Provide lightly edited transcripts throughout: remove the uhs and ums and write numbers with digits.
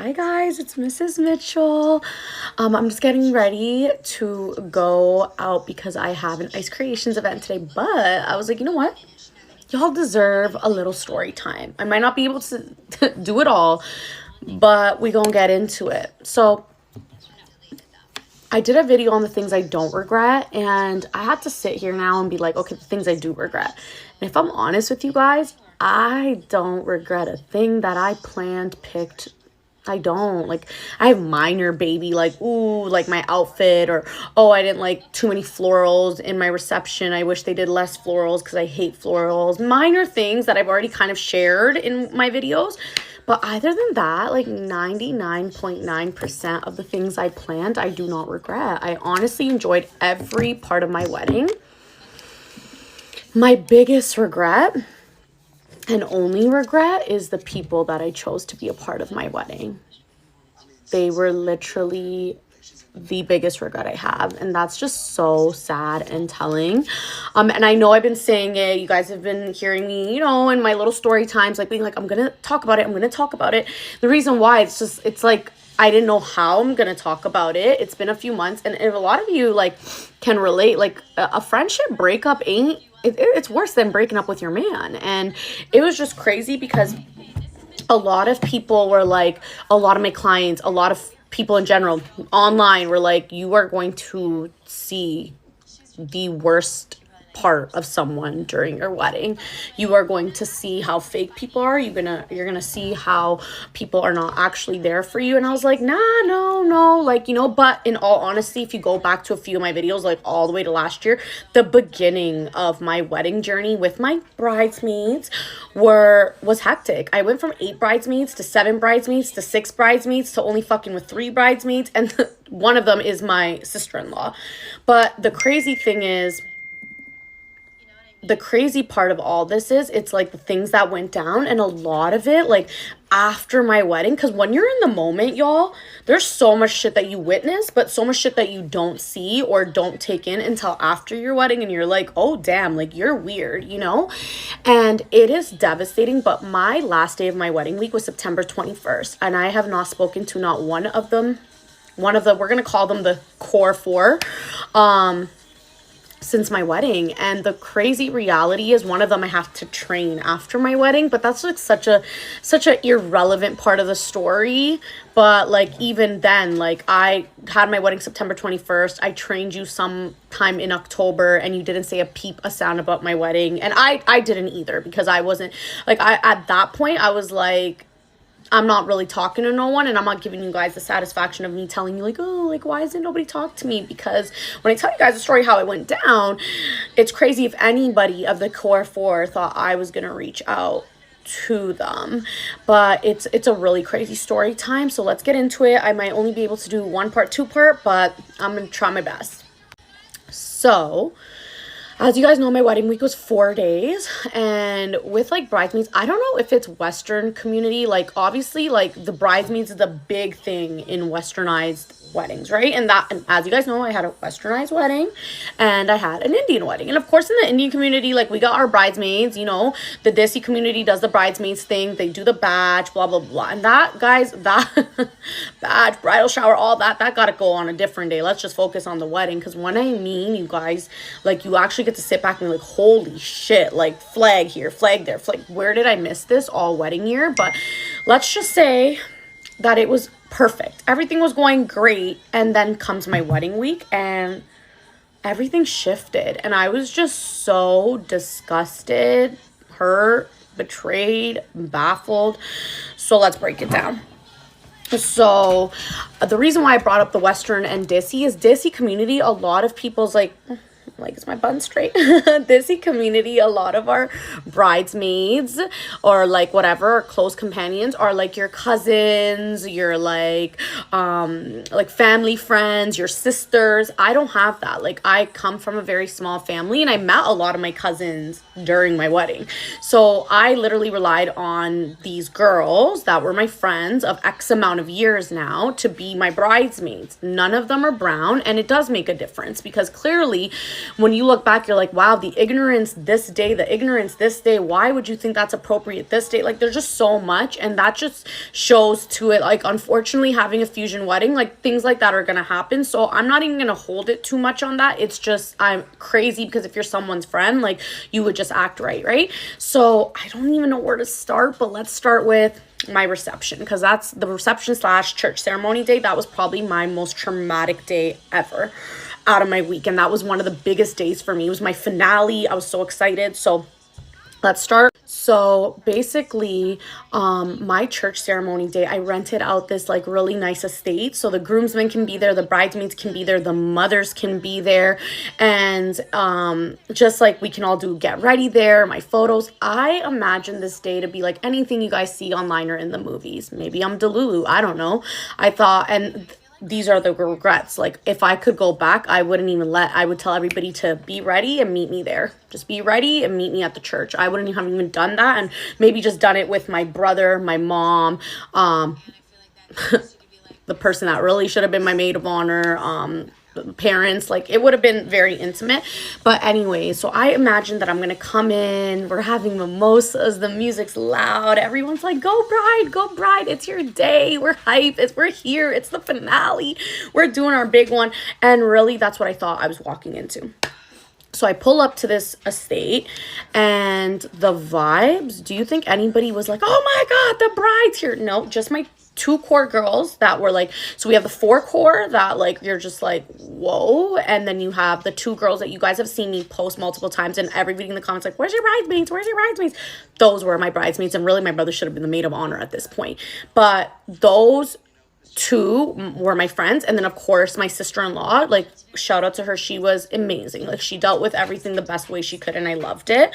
Hi guys, it's Mrs. Mitchell. I'm just getting ready to go out because I have an Ice Creations event today, but I was like, you know what? Y'all deserve a little story time. I might not be able to do it all, but we gonna get into it. So I did a video on the things I don't regret, and I had to sit here now and be like, okay, the things I do regret. And if I'm honest with you guys, I don't regret a thing that I planned, picked. I don't. Like, I have minor baby, like, ooh, like my outfit, or, oh, I didn't like too many florals in my reception. I wish they did less florals because I hate florals. Minor things that I've already kind of shared in my videos. But other than that, like 99.9% of the things I planned, I do not regret. I honestly enjoyed every part of my wedding. My biggest regret and only regret is the people that I chose to be a part of my wedding. They were literally the biggest regret I have, and that's just so sad and telling. And I know I've been saying it, you guys have been hearing me, you know, in my little story times, like being like, I'm gonna talk about it, I'm gonna talk about it. The reason why, it's like I didn't know how I'm gonna talk about it. It's been a few months, and a lot of you like can relate. Like a friendship breakup ain't it's worse than breaking up with your man. And it was just crazy because a lot of people were like, a lot of my clients, a lot of people in general online were like, you are going to see the worst part of someone during your wedding. You are going to see how fake people are. You're gonna see how people are not actually there for you. And I was like, nah, no, like, you know. But in all honesty, if you go back to a few of my videos, like all the way to last year, the beginning of my wedding journey with my bridesmaids was hectic. I went from 8 bridesmaids to 7 bridesmaids to 6 bridesmaids to only fucking with 3 bridesmaids, and one of them is my sister-in-law. But the crazy thing is, the crazy part of all this is, it's like the things that went down, and a lot of it like after my wedding, because when you're in the moment, y'all, there's so much shit that you witness, but so much shit that you don't see or don't take in until after your wedding, and you're like, oh damn, like you're weird, you know. And it is devastating. But my last day of my wedding week was September 21st, and I have not spoken to not one of the, we're gonna call them the core 4, since my wedding. And the crazy reality is, one of them I have to train after my wedding, but that's like such a irrelevant part of the story. But like, even then, like, I had my wedding September 21st. I trained you sometime in October, and you didn't say a sound about my wedding, and I didn't either, because I wasn't like, at that point I was like, I'm not really talking to no one, and I'm not giving you guys the satisfaction of me telling you like, oh, like, why isn't nobody talk to me? Because when I tell you guys the story how it went down, it's crazy. If anybody of the core 4 thought I was gonna reach out to them. But it's a really crazy story time, so let's get into it. I might only be able to do 1 part, 2 part, but I'm gonna try my best. So as you guys know, my wedding week was 4 days, and with like bridesmaids, I don't know if it's Western community, like obviously like the bridesmaids is the big thing in westernized weddings, right? And as you guys know, I had a westernized wedding and I had an Indian wedding. And of course, in the Indian community, like, we got our bridesmaids, you know, the Desi community does the bridesmaids thing, they do the badge, blah blah blah. And that, guys, that badge, bridal shower, all that gotta go on a different day. Let's just focus on the wedding, because when I mean, you guys, like, you actually get to sit back and be like, holy shit, like, flag here, flag there, flag, where did I miss this all wedding year? But let's just say that it was perfect. Everything was going great. And then comes my wedding week, and everything shifted. And I was just so disgusted, hurt, betrayed, baffled. So let's break it down. So the reason why I brought up the Western and Desi is, Desi community, a lot of people's like, is my bun straight? Desi community, a lot of our bridesmaids, or like whatever, close companions, are like your cousins, your like family friends, your sisters. I don't have that. Like, I come from a very small family, and I met a lot of my cousins during my wedding. So I literally relied on these girls that were my friends of X amount of years now to be my bridesmaids. None of them are brown, and it does make a difference, because clearly when you look back, you're like, wow, the ignorance this day, the ignorance this day, why would you think that's appropriate this day? Like, there's just so much, and that just shows to it. Like, unfortunately, having a fusion wedding, like, things like that are gonna happen. So I'm not even gonna hold it too much on that. It's just, I'm crazy because if you're someone's friend, like, you would just act right? So I don't even know where to start, but let's start with my reception, because that's the reception / church ceremony day. That was probably my most traumatic day ever out of my week, and that was one of the biggest days for me. It was my finale. I was so excited. So let's start. So basically, my church ceremony day, I rented out this like really nice estate. So the groomsmen can be there, the bridesmaids can be there, the mothers can be there. And just like we can all do get ready there, my photos. I imagine this day to be like anything you guys see online or in the movies. Maybe I'm Delulu. I don't know. I thought, and these are the regrets. Like, if I could go back, I wouldn't even I would tell everybody to be ready and meet me there. Just be ready and meet me at the church. I wouldn't have even done that, and maybe just done it with my brother, my mom, the person that really should have been my maid of honor, parents. Like, it would have been very intimate. But anyway, so I imagine that I'm gonna come in, we're having mimosas, the music's loud, everyone's like, go bride, it's your day, we're hype, we're here, it's the finale, we're doing our big one. And really, that's what I thought I was walking into. So I pull up to this estate, and the vibes, do you think anybody was like, oh my god, the bride's here? No, just my 2 core girls that were like, so we have the 4 core that like you're just like, whoa, and then you have the 2 girls that you guys have seen me post multiple times, and everybody in the comments like, where's your bridesmaids? Those were my bridesmaids, and really my brother should have been the maid of honor at this point. But those 2 were my friends, and then of course my sister-in-law, like, shout out to her, she was amazing. Like, she dealt with everything the best way she could, and I loved it.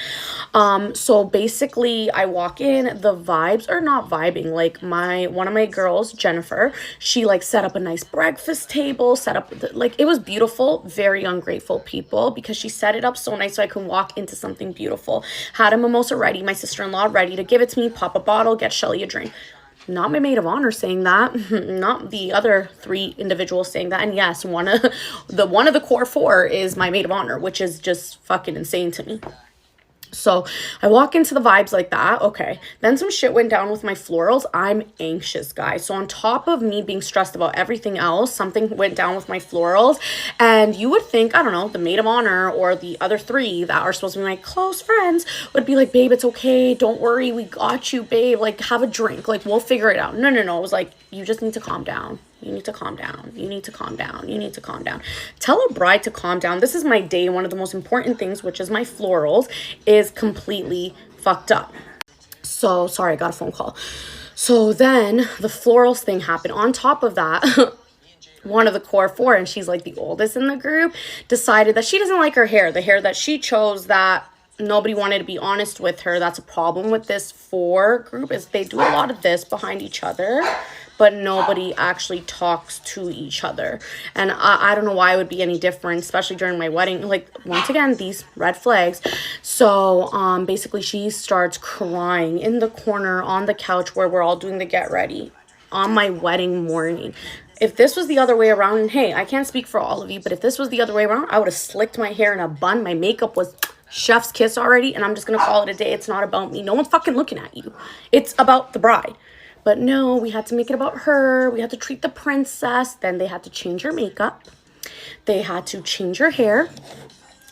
So basically I walk in, the vibes are not vibing. Like, one of my girls, Jennifer, she like set up a nice breakfast table, like, it was beautiful. Very ungrateful people, because she set it up so nice so I can walk into something beautiful. Had a mimosa ready, my sister-in-law ready to give it to me, pop a bottle, get Shelly a drink. Not my maid of honor saying that, not the other 3 individuals saying that. And yes, one of the core 4 is my maid of honor, which is just fucking insane to me. So I walk into the vibes like that. Okay. Then some shit went down with my florals. I'm anxious, guys. So on top of me being stressed about everything else, something went down with my florals. And you would think, I don't know, the maid of honor or the other 3 that are supposed to be my close friends would be like, babe, it's okay. Don't worry. We got you, babe. Like, have a drink. Like, we'll figure it out. No. It was like, you just need to calm down. You need to calm down. You need to calm down. You need to calm down. Tell a bride to calm down. This is my day. One of the most important things, which is my florals, is completely fucked up. So, sorry, I got a phone call. So then the florals thing happened. On top of that, one of the core 4, and she's like the oldest in the group, decided that she doesn't like her hair. The hair that she chose, that nobody wanted to be honest with her. That's a problem with this 4 group, is they do a lot of this behind each other, but nobody actually talks to each other. And I don't know why it would be any different, especially during my wedding. Like, once again, these red flags. So basically she starts crying in the corner on the couch where we're all doing the get ready on my wedding morning. If this was the other way around, and hey, I can't speak for all of you, but if this was the other way around, I would have slicked my hair in a bun. My makeup was chef's kiss already, and I'm just gonna call it a day. It's not about me. No one's fucking looking at you. It's about the bride. But no, we had to make it about her. We had to treat the princess. Then they had to change her makeup. They had to change her hair.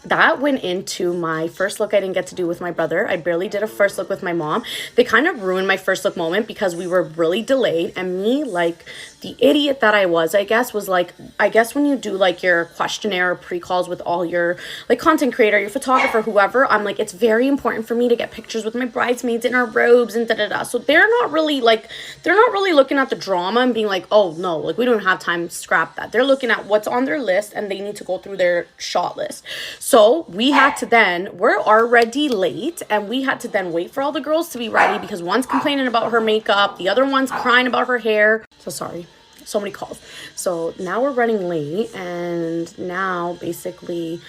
That went into my first look I didn't get to do with my brother. I barely did a first look with my mom. They kind of ruined my first look moment because we were really delayed. And me, like the idiot that I was guess, was like, I guess when you do like your questionnaire or pre-calls with all your like content creator, your photographer, whoever, I'm like, it's very important for me to get pictures with my bridesmaids in our robes and da-da-da. So they're not really looking at the drama and being like, oh no, like we don't have time to scrap that. They're looking at what's on their list and they need to go through their shot list. So we had to then, we're already late, and we had to then wait for all the girls to be ready because one's complaining about her makeup, the other one's crying about her hair. So sorry, so many calls. So now we're running late, and now basically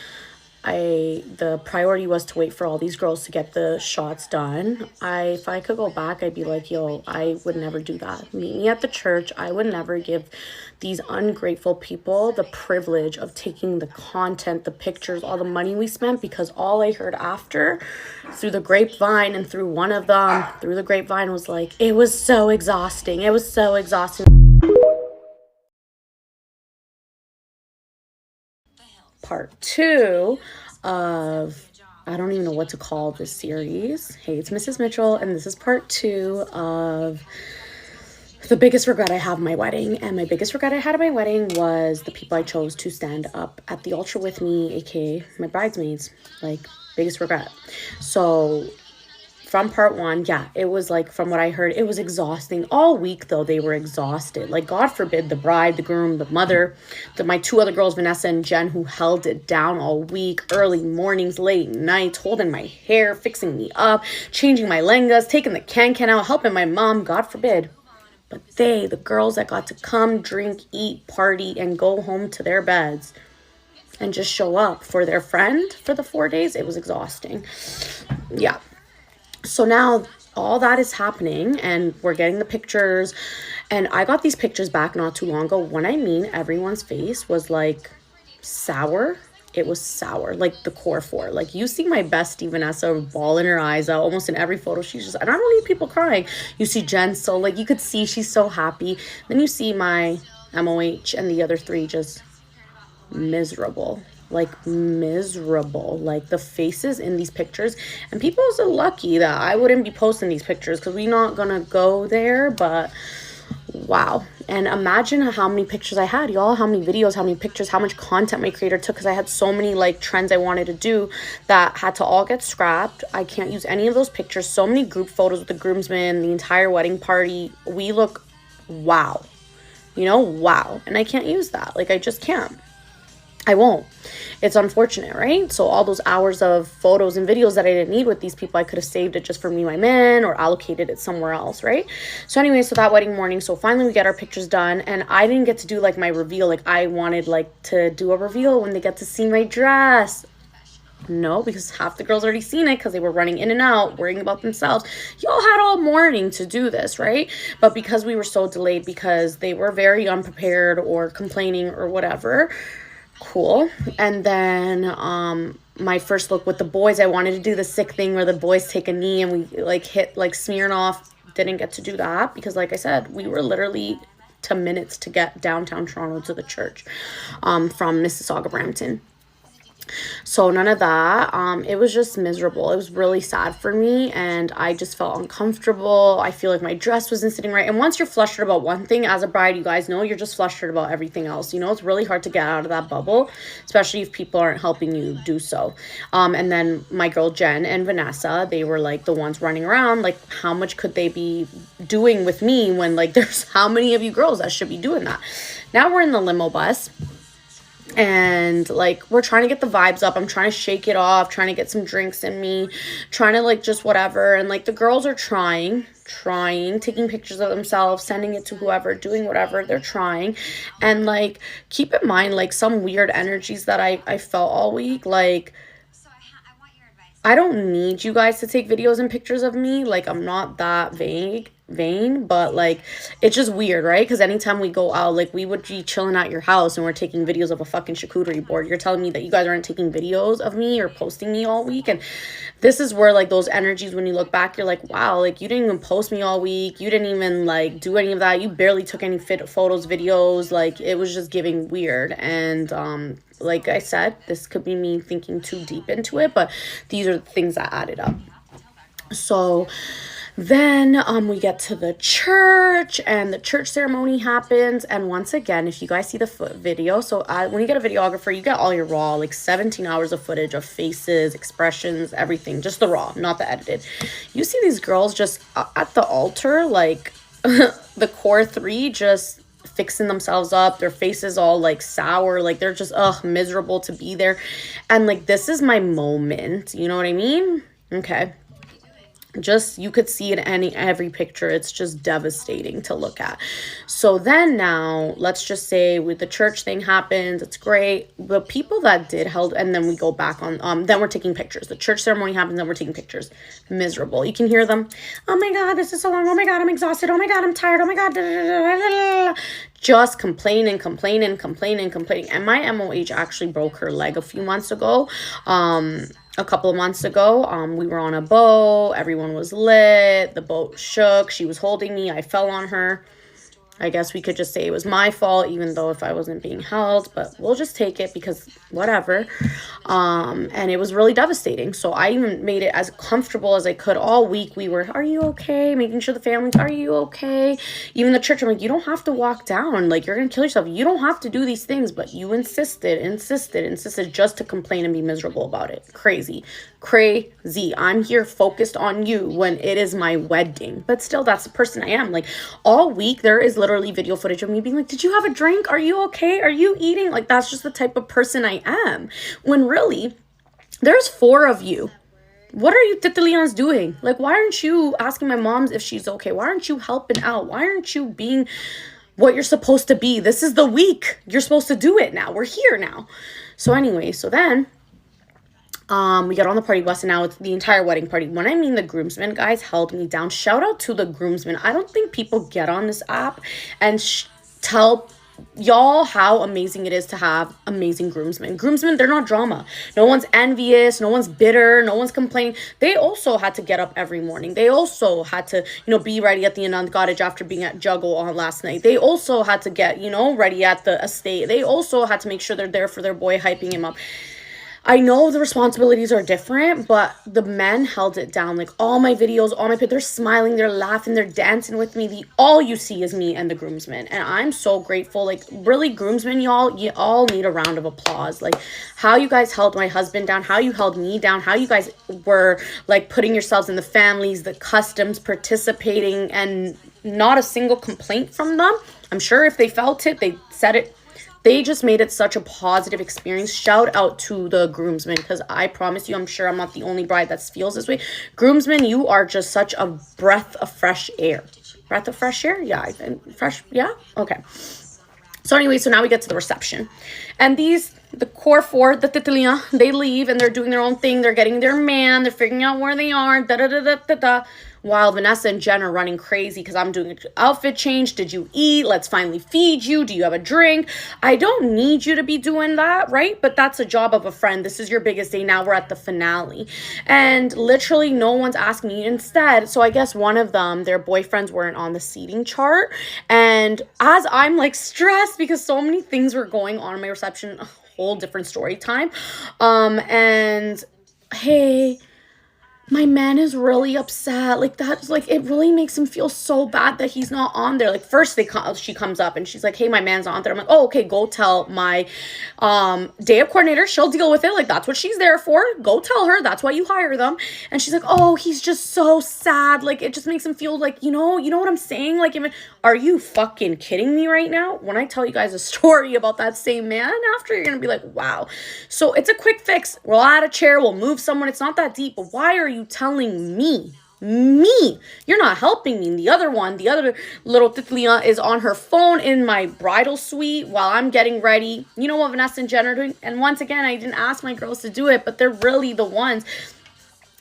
the priority was to wait for all these girls to get the shots done. If I could go back, I'd be like, yo, I would never do that. Meet me at the church. I would never give these ungrateful people the privilege of taking the content, the pictures, all the money we spent, because all I heard after through the grapevine and through one of them through the grapevine was like, it was so exhausting. It was so exhausting. Part 2 of, I don't even know what to call this series. Hey, it's Mrs. Mitchell, and this is part 2 of the biggest regret I have in my wedding. And my biggest regret I had at my wedding was the people I chose to stand up at the altar with me, aka my bridesmaids. Like, biggest regret. So from part 1, yeah, it was like, from what I heard, it was exhausting. All week, though, they were exhausted. Like, God forbid, the bride, the groom, the mother, my 2 other girls, Vanessa and Jen, who held it down all week, early mornings, late nights, holding my hair, fixing me up, changing my lengas, taking the can out, helping my mom, God forbid. But the girls that got to come, drink, eat, party, and go home to their beds and just show up for their friend for the 4 days, it was exhausting. Yeah. So now all that is happening and we're getting the pictures, and I got these pictures back not too long ago. When I mean everyone's face was like sour, it was sour, like the core 4. Like, you see my bestie Vanessa bawling her eyes out almost in every photo. She's just, and I don't need people crying. You see Jen, so like you could see she's so happy. Then you see my MOH and the other 3 just miserable. Like, miserable. Like, the faces in these pictures, and people are so lucky that I wouldn't be posting these pictures because we're not gonna go there, but wow. And imagine how many pictures I had, y'all, how many videos, how many pictures, how much content my creator took, because I had so many like trends I wanted to do that had to all get scrapped. I can't use any of those pictures. So many group photos with the groomsmen, the entire wedding party. We look wow, you know, wow. And I can't use that. Like, I just can't. I won't. It's unfortunate, right? So all those hours of photos and videos that I didn't need with these people, I could have saved it just for me, my man, or allocated it somewhere else, right? So anyway, so that wedding morning, so finally we get our pictures done, and I didn't get to do like my reveal. Like, I wanted like to do a reveal when they get to see my dress. No, because half the girls already seen it because they were running in and out, worrying about themselves. Y'all had all morning to do this, right? But because we were so delayed, because they were very unprepared or complaining or whatever, cool. And then my first look with the boys, I wanted to do the sick thing where the boys take a knee and we like hit like Smirnoff. Didn't get to do that because, like I said, we were literally 10 minutes to get downtown Toronto to the church from Mississauga, Brampton. So none of that. It was just miserable. It was really sad for me, and I just felt uncomfortable. I feel like my dress wasn't sitting right. And once you're flustered about one thing as a bride, you guys know, you're just flustered about everything else. You know, it's really hard to get out of that bubble, especially if people aren't helping you do so. And then my girl Jen and Vanessa, they were like the ones running around. Like, how much could they be doing with me when like there's how many of you girls that should be doing that? Now we're in the limo bus. And like, we're trying to get the vibes up. I'm trying to shake it off, trying to get some drinks in me, trying to like just whatever. And like, the girls are trying, taking pictures of themselves, sending it to whoever, doing whatever they're trying. And like, keep in mind, like, some weird energies that I felt all week. Like, I don't need you guys to take videos and pictures of me. Like, I'm not that vain, but like, it's just weird, right? Because anytime we go out, like, we would be chilling at your house and we're taking videos of a fucking charcuterie board. You're telling me that you guys aren't taking videos of me or posting me all week. And this is where like those energies, when you look back, you're like, wow, like, you didn't even post me all week. You didn't even like do any of that. You barely took any photos, videos. Like, it was just giving weird. And like I said, this could be me thinking too deep into it, but these are the things that added up. So then we get to the church, and the church ceremony happens. And once again, if you guys see the video, so when you get a videographer, you get all your raw, like 17 hours of footage of faces, expressions, everything, just the raw, not the edited. You see these girls just at the altar, like the core 3, just fixing themselves up, their faces all like sour, like they're just miserable to be there. And like, this is my moment, you know what I mean? Okay. Just, you could see it in every picture. It's just devastating to look at. So then now, let's just say with the church thing happens, it's great. The people that did held, and then we go back on, then we're taking pictures. The church ceremony happens, then we're taking pictures. Miserable. You can hear them. Oh my God, this is so long. Oh my God, I'm exhausted. Oh my God, I'm tired. Oh my God. Just complaining. And my MOH actually broke her leg a few months ago. A couple of months ago, we were on a boat. Everyone was lit. The boat shook. She was holding me. I fell on her. I guess we could just say it was my fault, even though if I wasn't being held, but we'll just take it because whatever. And it was really devastating. So I even made it as comfortable as I could all week. We were, are you okay? Making sure the families, are you okay? Even the church, I'm like, you don't have to walk down. Like, you're going to kill yourself. You don't have to do these things, but you insisted just to complain and be miserable about it. Crazy. I'm here focused on you when it is my wedding. But still, that's the person I am. Like, all week, there is literally video footage of me being like, did you have a drink? Are you okay? Are you eating? Like, that's just the type of person I am. When really, there's 4 of you. What are you titilians doing? Like, why aren't you asking my mom if she's okay? Why aren't you helping out? Why aren't you being what you're supposed to be? This is the week. You're supposed to do it now. We're here now. So anyway, so then we got on the party bus, and now it's the entire wedding party. When I mean the groomsmen, guys, held me down. Shout out to the groomsmen. I don't think people get on this app and tell y'all how amazing it is to have amazing groomsmen. Groomsmen, they're not drama. No one's envious. No one's bitter. No one's complaining. They also had to get up every morning. They also had to, be ready at the Anand Cottage after being at Juggle on last night. They also had to get, ready at the estate. They also had to make sure they're there for their boy, hyping him up. I know the responsibilities are different, but the men held it down. Like, all my videos, they're smiling, they're laughing, they're dancing with me. All you see is me and the groomsmen. And I'm so grateful. Like, really, groomsmen, y'all, you all need a round of applause. Like, how you guys held my husband down, how you held me down, how you guys were, like, putting yourselves in the families, the customs, participating, and not a single complaint from them. I'm sure if they felt it, they said it. They just made it such a positive experience. Shout out to the groomsmen, because I promise you, I'm sure I'm not the only bride that feels this way. Groomsmen, you are just such a breath of fresh air. Breath of fresh air? Yeah, fresh, yeah? Okay. So anyway, so now we get to the reception. And the core 4, the titilia, they leave and they're doing their own thing. They're getting their man. They're figuring out where they are. Da-da-da-da-da-da. While Vanessa and Jen are running crazy because I'm doing an outfit change. Did you eat? Let's finally feed you. Do you have a drink? I don't need you to be doing that, right? But that's a job of a friend. This is your biggest day. Now we're at the finale. And literally no one's asking me. Instead, so I guess one of them, their boyfriends weren't on the seating chart. And as I'm like stressed because so many things were going on in my reception, a whole different story time. And hey, my man is really upset. Like, that's like, it really makes him feel so bad that he's not on there. Like, first she comes up and she's like, hey, my man's not on there. I'm like, oh, okay, go tell my day of coordinator. She'll deal with it. Like, that's what she's there for. Go tell her. That's why you hire them. And she's like, oh, he's just so sad. Like, it just makes him feel like, you know what I'm saying? Like, are you fucking kidding me right now? When I tell you guys a story about that same man after, you're going to be like, wow. So it's a quick fix. We'll add a chair. We'll move someone. It's not that deep. But why are you telling me? You're not helping me. The other little titlia is on her phone in my bridal suite while I'm getting ready. You know what Vanessa and Jen are doing? And once again, I didn't ask my girls to do it, but they're really the ones.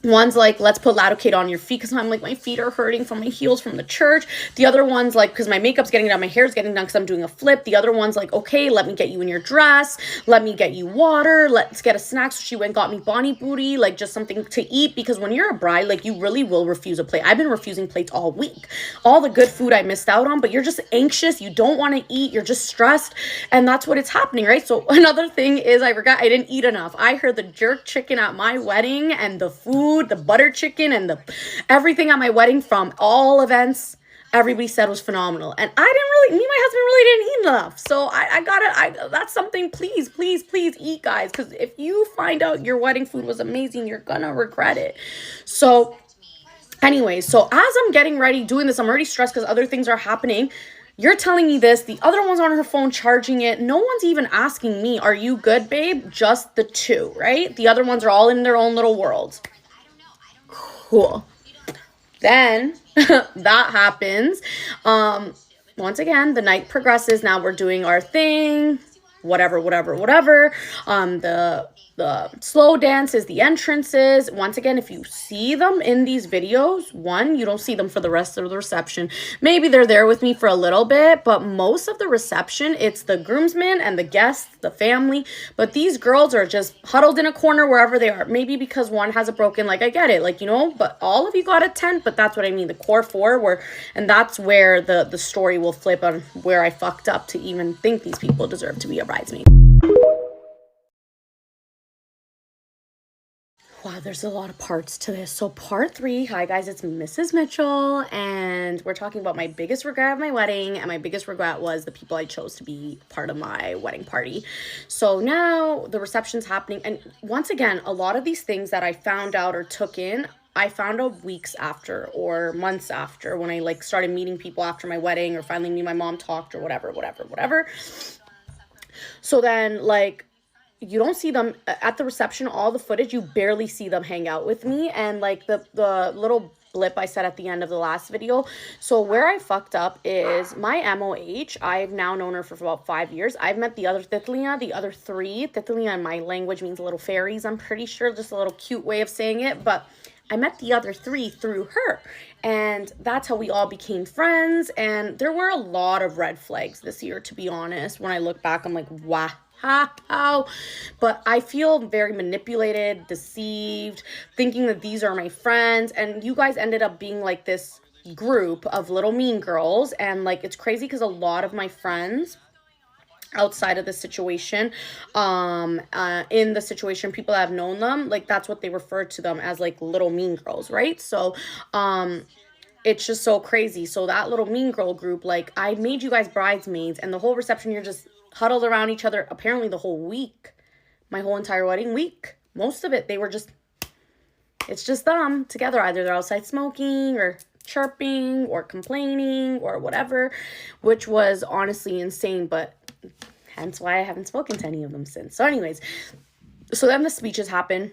One's like, let's put Ladocate on your feet because I'm like, my feet are hurting from my heels from the church. The other one's like, because my makeup's getting done, my hair's getting done because I'm doing a flip. The other one's like, okay, let me get you in your dress. Let me get you water. Let's get a snack. So she went and got me Bonnie Booty, like just something to eat, because when you're a bride, like you really will refuse a plate. I've been refusing plates all week. All the good food I missed out on, but you're just anxious. You don't want to eat. You're just stressed. And that's what it's happening, right? So another thing is I forgot I didn't eat enough. I heard the jerk chicken at my wedding and the food, the butter chicken and the everything at my wedding from all events, everybody said was phenomenal. And me and my husband really didn't eat enough. So that's something, please eat, guys. Because if you find out your wedding food was amazing, you're gonna regret it. So anyway, so as I'm getting ready doing this, I'm already stressed because other things are happening. You're telling me this. The other one's on her phone charging it. No one's even asking me, are you good, babe? Just the 2, right? The other ones are all in their own little worlds. Cool. Then that happens. Once again, the night progresses. Now we're doing our thing, whatever, whatever, whatever. The slow dances, the entrances. Once again, if you see them in these videos, one, you don't see them for the rest of the reception. Maybe they're there with me for a little bit, but most of the reception, it's the groomsmen and the guests, the family. But these girls are just huddled in a corner wherever they are. Maybe because one has a broken leg, I get it, like, you know, but all of you got a tent, but that's what I mean, the core four, where, and that's where the story will flip on where I fucked up to even think these people deserve to be a bridesmaid. Wow, there's a lot of parts to this. So part 3, hi guys, it's Mrs. Mitchell, and we're talking about my biggest regret of my wedding, and my biggest regret was the people I chose to be part of my wedding party. So now the reception's happening, and once again, a lot of these things that I found out or took in, I found out weeks after or months after, when I like started meeting people after my wedding, or finally me and my mom talked, or whatever. So then, like, you don't see them at the reception, all the footage, you barely see them hang out with me. And like the little blip I said at the end of the last video. So where I fucked up is my MOH. I've now known her for about 5 years. I've met the other Titlia, the other 3. Titlia in my language means little fairies, I'm pretty sure, just a little cute way of saying it. But I met the other 3 through her, and that's how we all became friends. And there were a lot of red flags this year, to be honest. When I look back, I'm like, wow. How? But I feel very manipulated, deceived, thinking that these are my friends, and you guys ended up being like this group of little mean girls. And like, it's crazy because a lot of my friends outside of the situation, in the situation, people that have known them, like, that's what they refer to them as, like, little mean girls, right? So it's just so crazy. So that little mean girl group, like, I made you guys bridesmaids, and the whole reception, you're just huddled around each other apparently the whole week, my whole entire wedding week. Most of it, they were just, it's just them together. Either they're outside smoking or chirping or complaining or whatever, which was honestly insane, but hence why I haven't spoken to any of them since. So anyways, so then the speeches happen.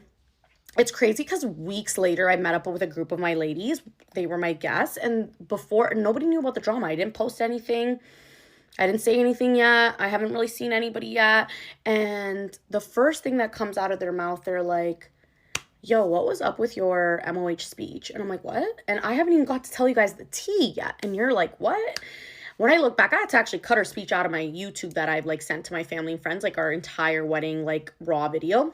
It's crazy because weeks later, I met up with a group of my ladies. They were my guests, and before, nobody knew about the drama. I didn't post anything. I didn't say anything yet. I haven't really seen anybody yet. And the first thing that comes out of their mouth, they're like, yo, what was up with your MOH speech? And I'm like, what? And I haven't even got to tell you guys the tea yet. And you're like, what? When I look back, I had to actually cut her speech out of my YouTube that I've like sent to my family and friends, like our entire wedding, like raw video.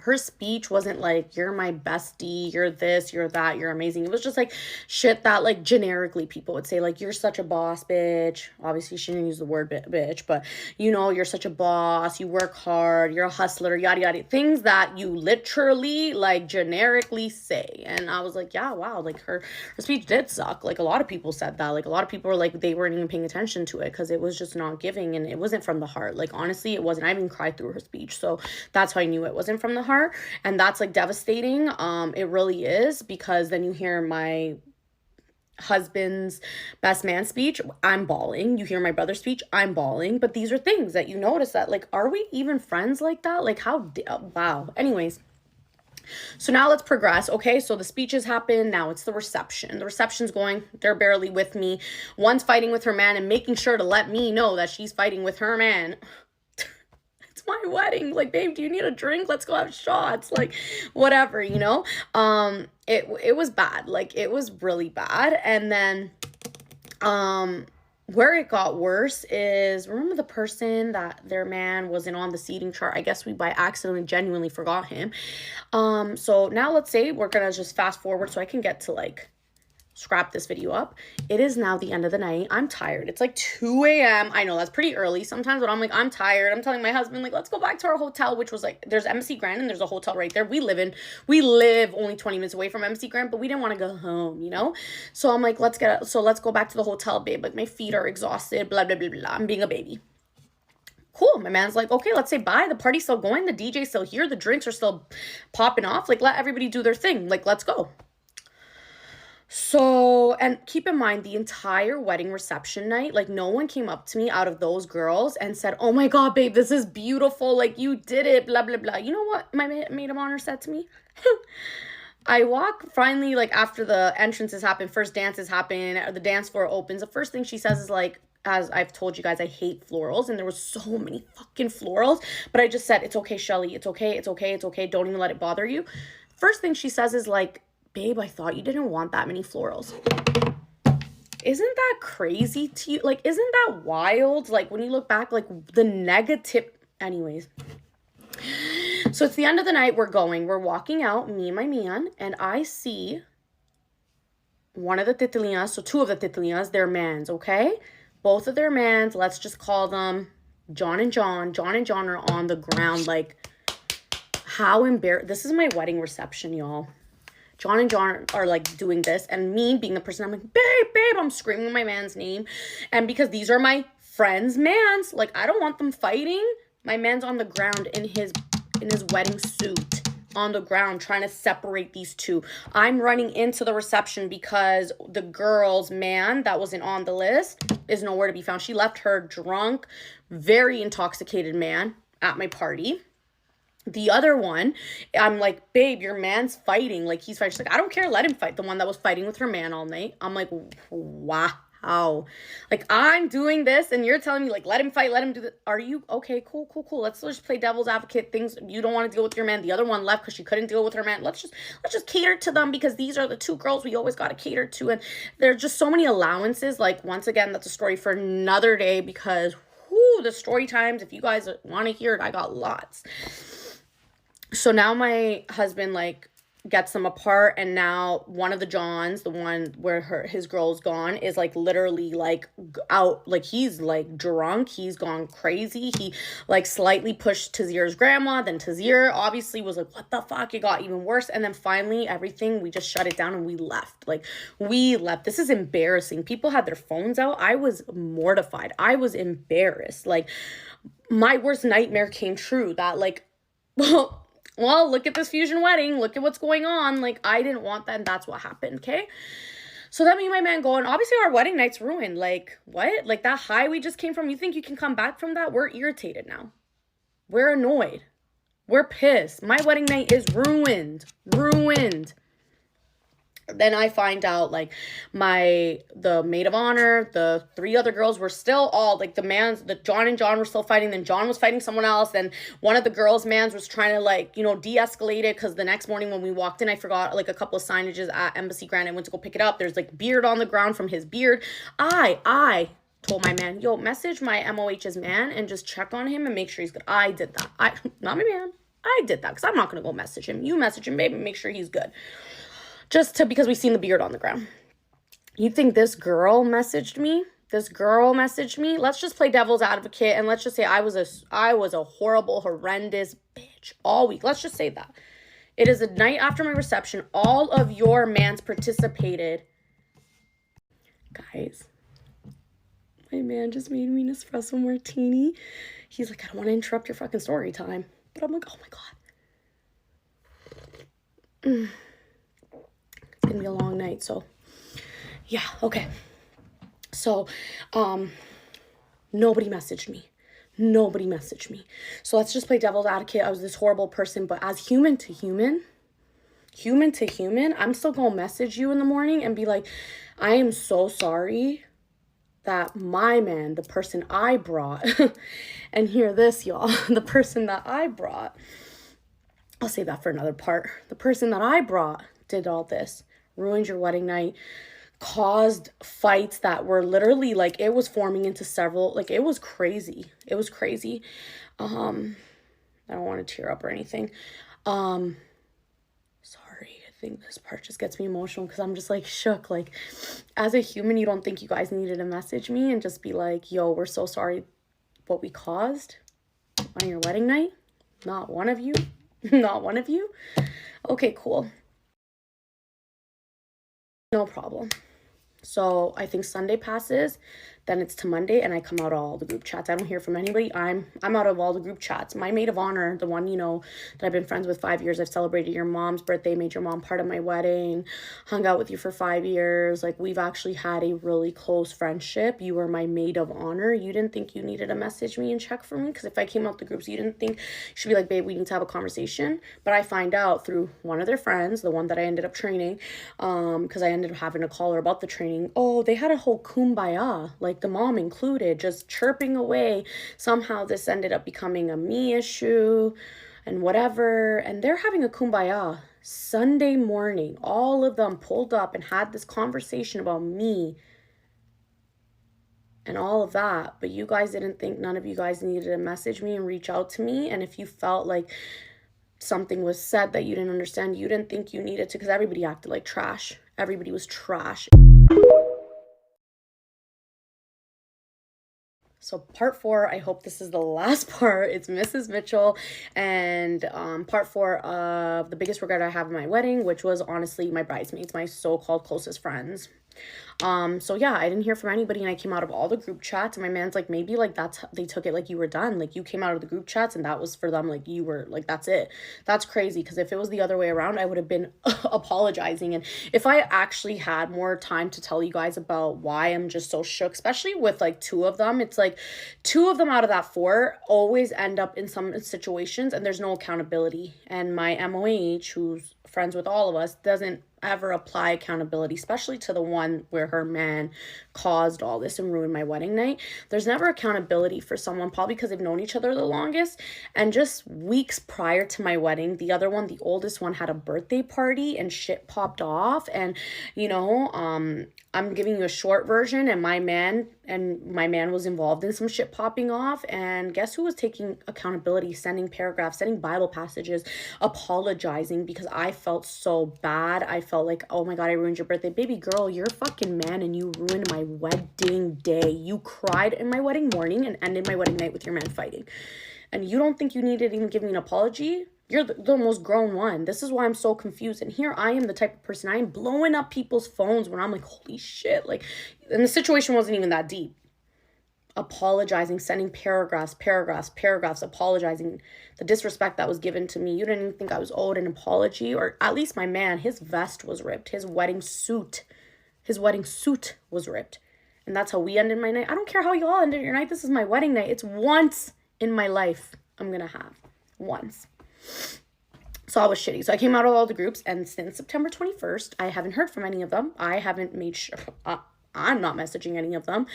Her speech wasn't like, you're my bestie, you're this, you're that, you're amazing. It was just like shit that like generically people would say, like, you're such a boss, bitch. Obviously she didn't use the word bitch, but you know, you're such a boss, you work hard, you're a hustler, yada yada, things that you literally like generically say. And I was like, yeah, wow, like her speech did suck. Like a lot of people said that. Like a lot of people were like, they weren't even paying attention to it because it was just not giving, and it wasn't from the heart. Like honestly, it wasn't. I even cried through her speech, so that's how I knew it wasn't from the heart. And that's like devastating. It really is, because then you hear my husband's best man speech, I'm bawling. You hear my brother's speech, I'm bawling. But these are things that you notice that, like, are we even friends like that? Like, how wow. Anyways, so now let's progress. Okay, so the speeches happen. Now it's the reception. The reception's going. They're barely with me. One's fighting with her man and making sure to let me know that she's fighting with her man. My wedding, like, babe, do you need a drink? Let's go have shots, like, whatever, you know. It was bad. Like, it was really bad. And then where it got worse is, remember the person that their man wasn't on the seating chart? I guess we by accident genuinely forgot him. So now let's say we're gonna just fast forward so I can get to like scrap this video up. It is now the end of the night. I'm tired. It's like 2 a.m. I know that's pretty early sometimes, but I'm like, I'm tired. I'm telling my husband, like, let's go back to our hotel, which was like, there's MC Grand and there's a hotel right there. We live only 20 minutes away from MC Grand, but we didn't want to go home, you know? So I'm like, let's go back to the hotel, babe. Like, my feet are exhausted, blah, blah, blah, blah. I'm being a baby. Cool. My man's like, okay, let's say bye. The party's still going. The DJ's still here. The drinks are still popping off. Like, let everybody do their thing. Like, let's go. So, and keep in mind, the entire wedding reception night, like, no one came up to me out of those girls and said, oh my God, babe, this is beautiful. Like, you did it, blah, blah, blah. You know what my maid of honor said to me? I walk finally, like, after the entrances happen, first dances happen, the dance floor opens. The first thing she says is like, as I've told you guys, I hate florals, and there was so many fucking florals, but I just said, it's okay, Shelly, it's okay, it's okay, it's okay, don't even let it bother you. First thing she says is like, babe, I thought you didn't want that many florals. Isn't that crazy to you? Like, isn't that wild? Like, when you look back, like, the negative, anyways. So it's the end of the night, we're walking out, me and my man, and I see one of the titilias, so two of the titilias, they're mans, okay? Both of their mans, let's just call them John and John. John and John are on the ground, like, how embarrassed. This is my wedding reception, y'all. John and John are like doing this, and me being the person, I'm like, babe, I'm screaming my man's name. And because these are my friends' mans, like, I don't want them fighting. My man's on the ground in his wedding suit on the ground trying to separate these two. I'm running into the reception because the girl's man that wasn't on the list is nowhere to be found. She left her drunk, very intoxicated man at my party. The other one, I'm like, babe, your man's fighting. Like, he's fighting. She's like, I don't care. Let him fight. The one that was fighting with her man all night. I'm like, wow. Like, I'm doing this and you're telling me, like, let him fight. Let him do this. Are you okay? Cool. Let's just play devil's advocate. Things you don't want to deal with your man. The other one left because she couldn't deal with her man. Let's just cater to them because these are the two girls we always got to cater to. And there's just so many allowances. Like, once again, that's a story for another day because, the story times, if you guys want to hear it, I got lots. So now my husband, like, gets them apart, and now one of the Johns, the one where his girl's gone, is, like, literally, like, out, like, he's, like, drunk, he's gone crazy, he, like, slightly pushed Tazir's grandma, then Tazir obviously was like, what the fuck, it got even worse, and then finally, everything, we just shut it down, and we left, this is embarrassing, people had their phones out, I was mortified, I was embarrassed, like, my worst nightmare came true, that, like, well, look at this fusion wedding. Look at what's going on. Like, I didn't want that, and that's what happened, okay? So then me and my man go, and obviously our wedding night's ruined. Like, what? Like, that high we just came from, you think you can come back from that? We're irritated now. We're annoyed. We're pissed. My wedding night is ruined. Then I find out, like, the maid of honor, the three other girls were still all, like, the John and John were still fighting. Then John was fighting someone else. Then one of the girls' mans was trying to, like, de-escalate it. Because the next morning when we walked in, I forgot, like, a couple of signages at Embassy Grand. I went to go pick it up. There's, like, beard on the ground from his beard. I told my man, yo, message my MOH's man and just check on him and make sure he's good. I did that. Not my man. I did that because I'm not going to go message him. You message him, baby, and make sure he's good. Because we've seen the beard on the ground. You think this girl messaged me? Let's just play devil's advocate and let's just say I was a horrible, horrendous bitch all week. Let's just say that. It is the night after my reception. All of your mans participated. Guys, my man just made me an espresso martini. He's like, I don't want to interrupt your fucking story time. But I'm like, oh my God. It's gonna be a long night, so yeah, okay. So nobody messaged me. So let's just play devil's advocate. I was this horrible person, but as human to human, I'm still gonna message you in the morning and be like, I am so sorry that my man, the person I brought, and hear this, y'all, the person that I brought, I'll save that for another part. The person that I brought did all this, ruined your wedding night, caused fights that were literally, like, it was forming into several, like, it was crazy. I don't want to tear up or anything. Sorry, I think this part just gets me emotional because I'm just, like, shook. Like, as a human, you don't think you guys needed to message me and just be like, yo, we're so sorry what we caused on your wedding night? Not one of you? Okay, cool. No problem. So I think Sunday passes. then it's to Monday, and I come out of all the group chats. I don't hear from anybody. I'm out of all the group chats. My maid of honor, the one, you know, that I've been friends with 5 years, I've celebrated your mom's birthday, made your mom part of my wedding, hung out with you for 5 years. Like, we've actually had a really close friendship. You were my maid of honor. You didn't think you needed to message me and check for me? Because if I came out the groups, you didn't think you should be like, babe, we need to have a conversation. But I find out through one of their friends, the one that I ended up training, because I ended up having to call her about the training. Oh, they had a whole kumbaya, like the mom included, just chirping away. Somehow this ended up becoming a me issue and whatever. And they're having a kumbaya Sunday morning. All of them pulled up and had this conversation about me and all of that. But you guys didn't think, none of you guys needed to message me and reach out to me. And if you felt like something was said that you didn't understand, you didn't think you needed to, because everybody acted like trash. Everybody was trash. So part 4, I hope this is the last part. It's Mrs. Mitchell, and part 4 of the biggest regret I have in my wedding, which was honestly my bridesmaids, my so-called closest friends. So yeah, I didn't hear from anybody, and I came out of all the group chats, and my man's like, maybe like they took it like you were done, like you came out of the group chats and that was for them, like you were like, that's it. That's crazy, because if it was the other way around, I would have been apologizing. And if I actually had more time to tell you guys about why I'm just so shook, especially with like 2 of them, it's like 2 of them out of that 4 always end up in some situations and there's no accountability. And my MOH, who's friends with all of us, doesn't ever apply accountability, especially to the one where her man caused all this and ruined my wedding night. There's never accountability for someone, probably because they've known each other the longest. And just weeks prior to my wedding, the other one, the oldest one, had a birthday party and shit popped off. And you know, I'm giving you a short version, and my man was involved in some shit popping off. And guess who was taking accountability, sending paragraphs, sending Bible passages, apologizing, because I felt so bad. I felt like, oh my God, I ruined your birthday. Baby girl, you're a fucking man and you ruined my wedding day. You cried in my wedding morning and ended my wedding night with your man fighting. And you don't think you needed to even give me an apology? You're the most grown one. This is why I'm so confused. And here I am, the type of person, I am blowing up people's phones when I'm like, holy shit. Like, and the situation wasn't even that deep. Apologizing, sending paragraphs, apologizing. The disrespect that was given to me. You didn't even think I was owed an apology. Or at least my man, his vest was ripped. His wedding suit was ripped. And that's how we ended my night. I don't care how y'all ended your night. This is my wedding night. It's once in my life I'm gonna have. Once. So I was shitty. So I came out of all the groups, and since September 21st, I haven't heard from any of them. I haven't made sure, I'm not messaging any of them.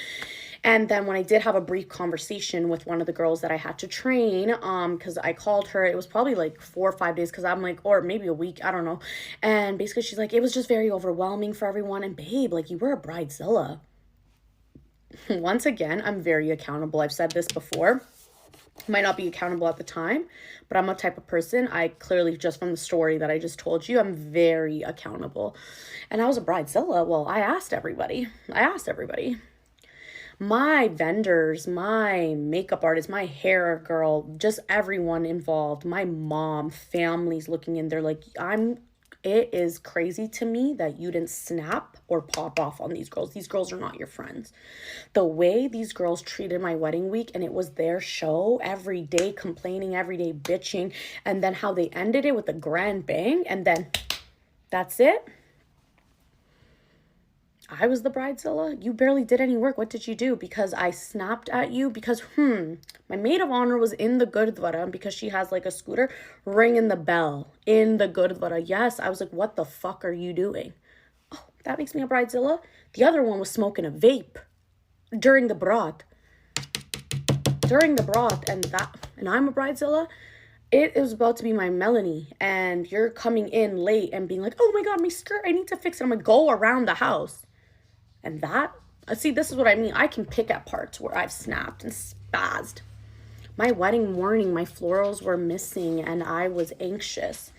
And then when I did have a brief conversation with one of the girls that I had to train, because I called her, it was probably like 4 or 5 days, because I'm like, or maybe a week, I don't know. And basically she's like, it was just very overwhelming for everyone. And babe, like, you were a bridezilla. Once again, I'm very accountable. I've said this before. Might not be accountable at the time, but I'm a type of person, I clearly, just from the story that I just told you, I'm very accountable. And I was a bridezilla. Well, I asked everybody. My vendors, my makeup artist, my hair girl, just everyone involved, my mom, families looking in, they're like, it is crazy to me that you didn't snap or pop off on these girls. These girls are not your friends. The way these girls treated my wedding week, and it was their show, every day complaining, every day bitching, and then how they ended it with a grand bang, and then that's it. I was the bridezilla. You barely did any work. What did you do? Because I snapped at you? Because, my maid of honor was in the Gurdwara, because she has like a scooter, ringing the bell in the Gurdwara. Yes, I was like, what the fuck are you doing? Oh, that makes me a bridezilla? The other one was smoking a vape during the brat. And I'm a bridezilla? It was about to be my Melanie, and you're coming in late and being like, oh my God, my skirt, I need to fix it. I'm like, go around the house. And that, see, this is what I mean. I can pick at parts where I've snapped and spazzed. My wedding morning, my florals were missing, and I was anxious.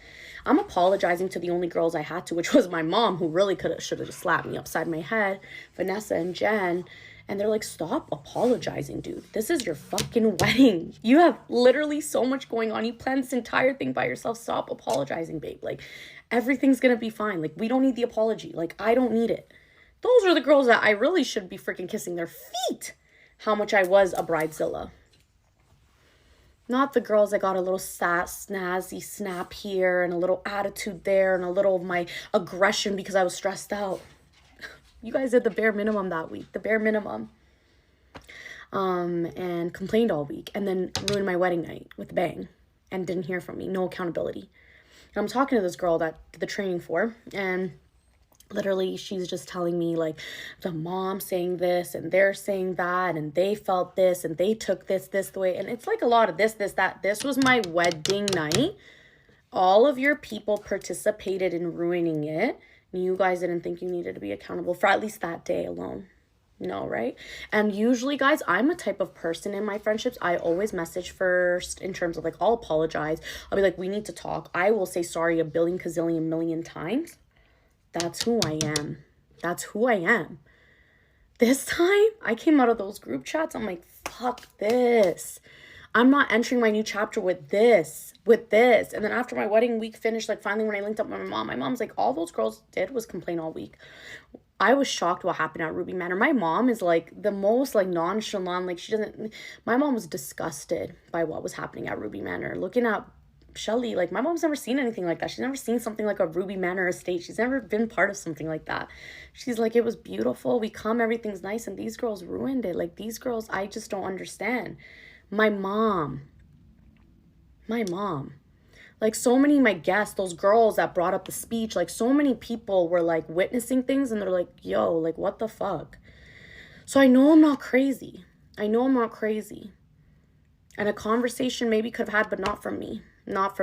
I'm apologizing to the only girls I had to, which was my mom, who really should have just slapped me upside my head, Vanessa and Jen. And they're like, stop apologizing, dude. This is your fucking wedding. You have literally so much going on. You planned this entire thing by yourself. Stop apologizing, babe. Like, everything's gonna be fine. Like, we don't need the apology. Like, I don't need it. Those are the girls that I really should be freaking kissing their feet. How much I was a bridezilla. Not the girls that got a little snazzy snap here and a little attitude there and a little of my aggression because I was stressed out. You guys did the bare minimum that week, the bare minimum. And complained all week and then ruined my wedding night with a bang and didn't hear from me. No accountability. And I'm talking to this girl that did the training for, and literally she's just telling me like the mom saying this and they're saying that and they felt this and they took this the way. And it's like a lot of this, that. This was my wedding night. All of your people participated in ruining it. And you guys didn't think you needed to be accountable for at least that day alone. No, right? And usually, guys, I'm a type of person in my friendships. I always message first in terms of like, I'll apologize. I'll be like, we need to talk. I will say sorry a billion, gazillion, million times. That's who I am. That's who I am. This time, I came out of those group chats. I'm like, fuck this. I'm not entering my new chapter with this. And then after my wedding week finished, like finally when I linked up with my mom's like, all those girls did was complain all week. I was shocked what happened at Ruby Manor. My mom is like the most like nonchalant, like my mom was disgusted by what was happening at Ruby Manor. Looking at Shelly, like my mom's never seen anything like that. She's never seen something like a Ruby Manor estate. She's never been part of something like that. She's like, it was beautiful. We come, everything's nice. And these girls ruined it. Like these girls, I just don't understand. My mom. Like so many of my guests, those girls that brought up the speech, like so many people were like witnessing things and they're like, yo, like what the fuck? So I know I'm not crazy. And a conversation maybe could have had, but not from me. Not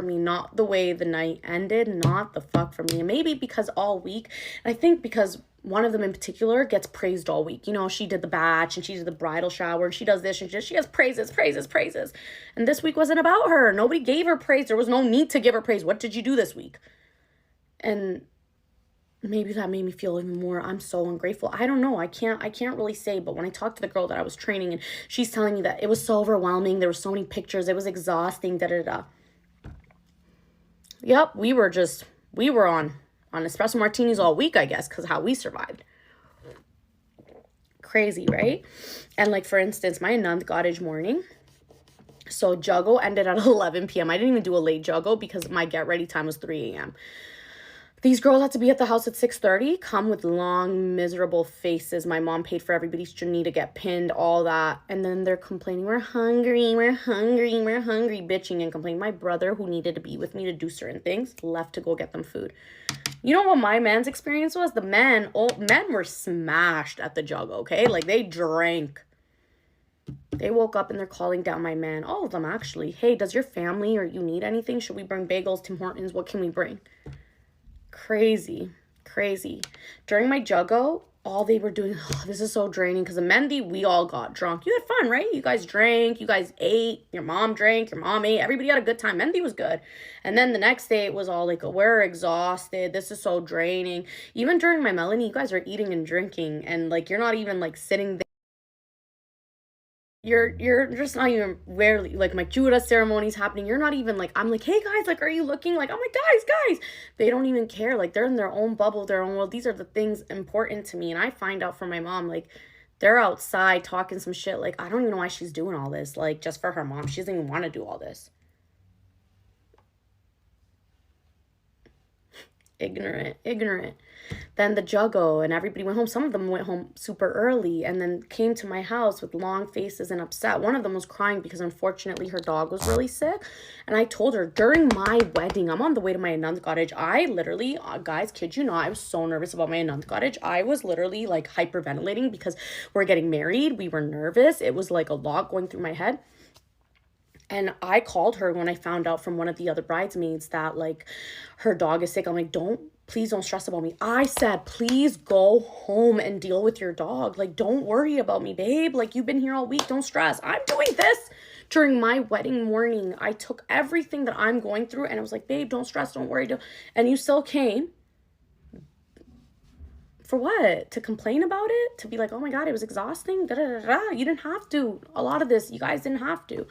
the way the night ended, not the fuck from me. And maybe because all week, and I think because one of them in particular gets praised all week. You know, she did the batch and she did the bridal shower and she does this and she has praises. And this week wasn't about her. Nobody gave her praise. There was no need to give her praise. What did you do this week? And maybe that made me feel even more, I'm so ungrateful. I don't know. I can't really say, but when I talked to the girl that I was training and she's telling me that it was so overwhelming. There were so many pictures. It was exhausting, Yep, we were on espresso martinis all week, I guess, because how we survived. Crazy, right? And like, for instance, my Anand cottage morning. So juggle ended at 11 p.m. I didn't even do a late juggle because my get ready time was 3 a.m. These girls had to be at the house at 6:30, come with long, miserable faces. My mom paid for everybody's journey to get pinned, all that. And then they're complaining, we're hungry, bitching and complaining. My brother, who needed to be with me to do certain things, left to go get them food. You know what my man's experience was? The men were smashed at the jug, okay? Like, they drank. They woke up and they're calling down my man. All of them, actually. Hey, does your family or you need anything? Should we bring bagels, Tim Hortons? What can we bring? Crazy. During my juggo, all they were doing, this is so draining, because the Mendi, we all got drunk. You had fun, right? You guys drank, you guys ate, your mom drank, your mom ate, everybody had a good time. Mendi was good. And then the next day, it was all like, we're exhausted, this is so draining. Even during my Melanie, you guys are eating and drinking, and like, you're not even like sitting there. You're just not even rarely, like my Judah ceremony's happening. You're not even like, I'm like, hey guys, like, are you looking? Like, I'm like, guys. They don't even care. Like, they're in their own bubble, their own world. These are the things important to me. And I find out from my mom, like, they're outside talking some shit. Like, I don't even know why she's doing all this. Like, just for her mom. She doesn't even want to do all this. Ignorant. Then the juggo and everybody went home. Some of them went home super early and then came to my house with long faces and upset. One of them was crying because unfortunately her dog was really sick. And I told her during my wedding, I'm on the way to my Anand cottage. I literally, guys, kid you not, I was so nervous about my Anand cottage. I was literally like hyperventilating because we're getting married. We were nervous. It was like a lot going through my head. And I called her when I found out from one of the other bridesmaids that, like, her dog is sick. I'm like, please don't stress about me. I said, please go home and deal with your dog. Like, don't worry about me, babe. Like, you've been here all week. Don't stress. I'm doing this during my wedding morning. I took everything that I'm going through and I was like, babe, don't stress. Don't worry. And you still came. For what? To complain about it? To be like, oh my God, it was exhausting? You didn't have to. A lot of this, you guys didn't have to.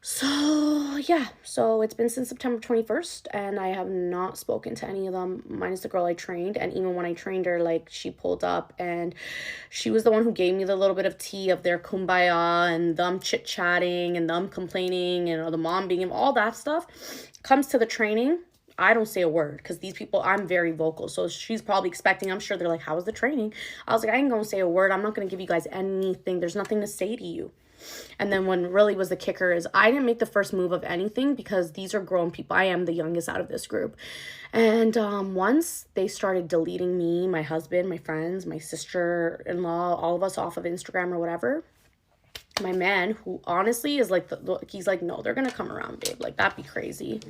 So, yeah. So, it's been since September 21st, and I have not spoken to any of them, minus the girl I trained. And even when I trained her, like, she pulled up, and she was the one who gave me the little bit of tea of their kumbaya and them chit-chatting and them complaining and the mom being all that stuff. Comes to the training, I don't say a word because these people, I'm very vocal. So she's probably expecting, I'm sure they're like, how was the training? I was like, I ain't gonna say a word. I'm not gonna give you guys anything. There's nothing to say to you. And then when really was the kicker is I didn't make the first move of anything because these are grown people. I am the youngest out of this group. And once they started deleting me, my husband, my friends, my sister-in-law, all of us off of Instagram or whatever, my man, who honestly is like, he's like, no, they're going to come around, babe. Like, that'd be crazy.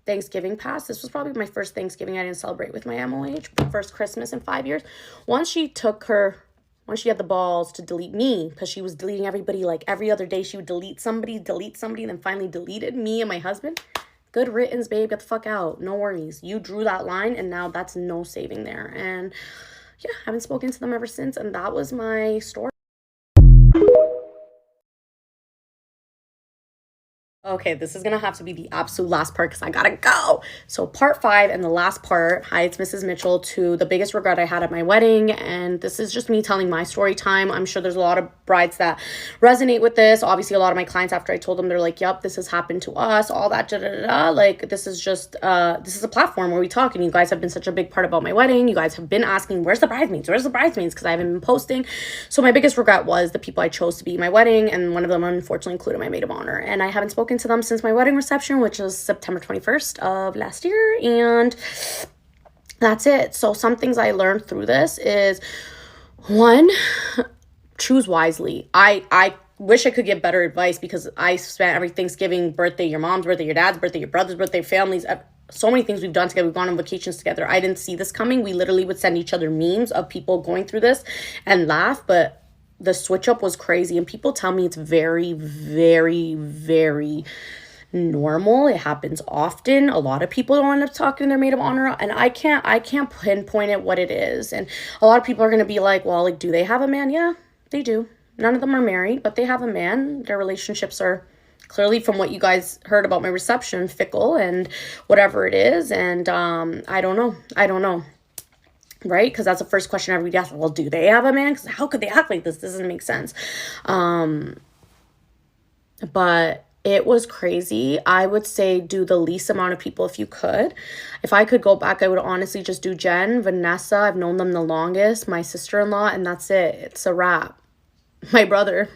Thanksgiving passed. This was probably my first Thanksgiving I didn't celebrate with my MOH. First Christmas in 5 years. Once she had the balls to delete me, because she was deleting everybody, like every other day she would delete somebody, and then finally deleted me and my husband. Good riddance, babe. Get the fuck out. No worries. You drew that line, and now that's no saving there. And yeah, I haven't spoken to them ever since, and that was my story. Okay, this is gonna have to be the absolute last part because I gotta go. So part 5 and the last part. Hi, it's Mrs. Mitchell to the biggest regret I had at my wedding. And this is just me telling my story time. I'm sure there's a lot of brides that resonate with this. Obviously, a lot of my clients, after I told them, they're like, yep, this has happened to us, all that, da, da, da, da. Like, this is just, this is a platform where we talk. And you guys have been such a big part about my wedding. You guys have been asking, where's the bridesmaids? Where's the bridesmaids? Because I haven't been posting. So my biggest regret was the people I chose to be my wedding. And one of them, unfortunately, included my maid of honor. And I haven't spoken to them since my wedding reception, which was September 21st of last year. And that's it. So some things I learned through this is, one, choose wisely. I wish I could give better advice because I spent every Thanksgiving, birthday, your mom's birthday, your dad's birthday, your brother's birthday, families, so many things we've done together. We've gone on vacations together. I didn't see this coming. We literally would send each other memes of people going through this and laugh, but the switch up was crazy. And people tell me it's very, very, very normal. It happens often. A lot of people don't end up talking to their maid of honor, and I can't pinpoint it what it is. And a lot of people are going to be like, well, like, do they have a man? Yeah, they do. None of them are married, but they have a man. Their relationships are clearly, from what you guys heard about my reception, fickle and whatever it is. And I don't know, right? Because that's the first question everybody asks. Well, do they have a man? Because how could they act like this? This doesn't make sense. But it was crazy. I would say do the least amount of people if you could. If I could go back, I would honestly just do Jen, Vanessa. I've known them the longest, my sister-in-law, and that's it. It's a wrap. My brother.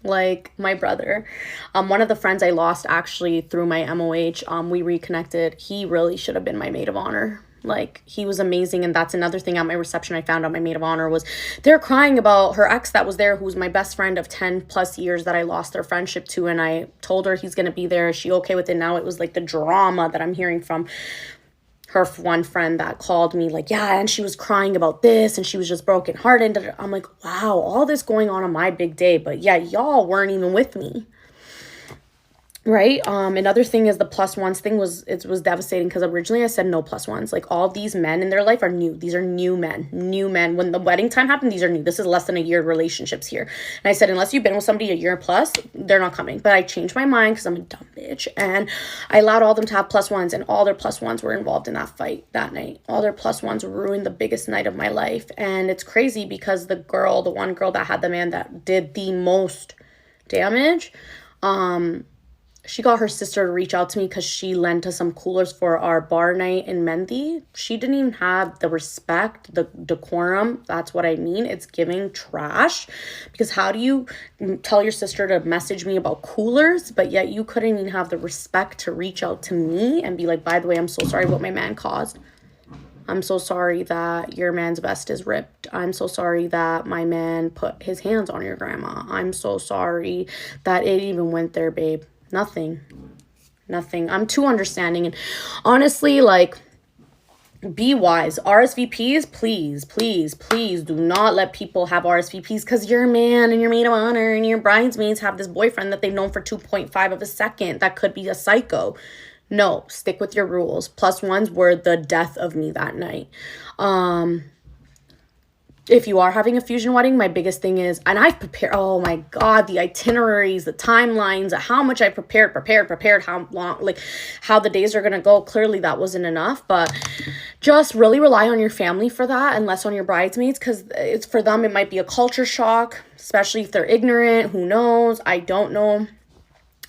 One of the friends I lost actually through my MOH, we reconnected. He really should have been my maid of honor. Like, he was amazing. And that's another thing at my reception I found out my maid of honor was they're crying about her ex that was there, who was my best friend of 10 plus years that I lost their friendship to. And I told her he's going to be there. Is she okay with it? Now it was like the drama that I'm hearing from her one friend that called me like, yeah, and she was crying about this and she was just brokenhearted. I'm like, wow, all this going on my big day. But yeah, y'all weren't even with me. Right. Another thing is the plus ones thing was devastating because originally I said no plus ones. Like, all these men in their life are new. These are new men. When the wedding time happened, these are new. This is less than a year relationships here. And I said, unless you've been with somebody a year plus, they're not coming. But I changed my mind because I'm a dumb bitch. And I allowed all of them to have plus ones, and all their plus ones were involved in that fight that night. All their plus ones ruined the biggest night of my life. And it's crazy because the one girl that had the man that did the most damage, she got her sister to reach out to me because she lent us some coolers for our bar night in Mendi. She didn't even have the respect, the decorum. That's what I mean. It's giving trash. Because how do you tell your sister to message me about coolers, but yet you couldn't even have the respect to reach out to me and be like, by the way, I'm so sorry what my man caused. I'm so sorry that your man's vest is ripped. I'm so sorry that my man put his hands on your grandma. I'm so sorry that it even went there, babe. Nothing. I'm too understanding. And honestly, like, be wise. RSVPs, please do not let people have RSVPs because your man and your maid of honor and your bridesmaids have this boyfriend that they've known for 2.5 of a second that could be a psycho. No, stick with your rules. Plus ones were the death of me that night. if you are having a fusion wedding, my biggest thing is, and I've prepared, oh my God, the itineraries, the timelines, how much I prepared, how long, like how the days are going to go. Clearly that wasn't enough, but just really rely on your family for that and less on your bridesmaids, because it's for them, it might be a culture shock, especially if they're ignorant. Who knows? I don't know.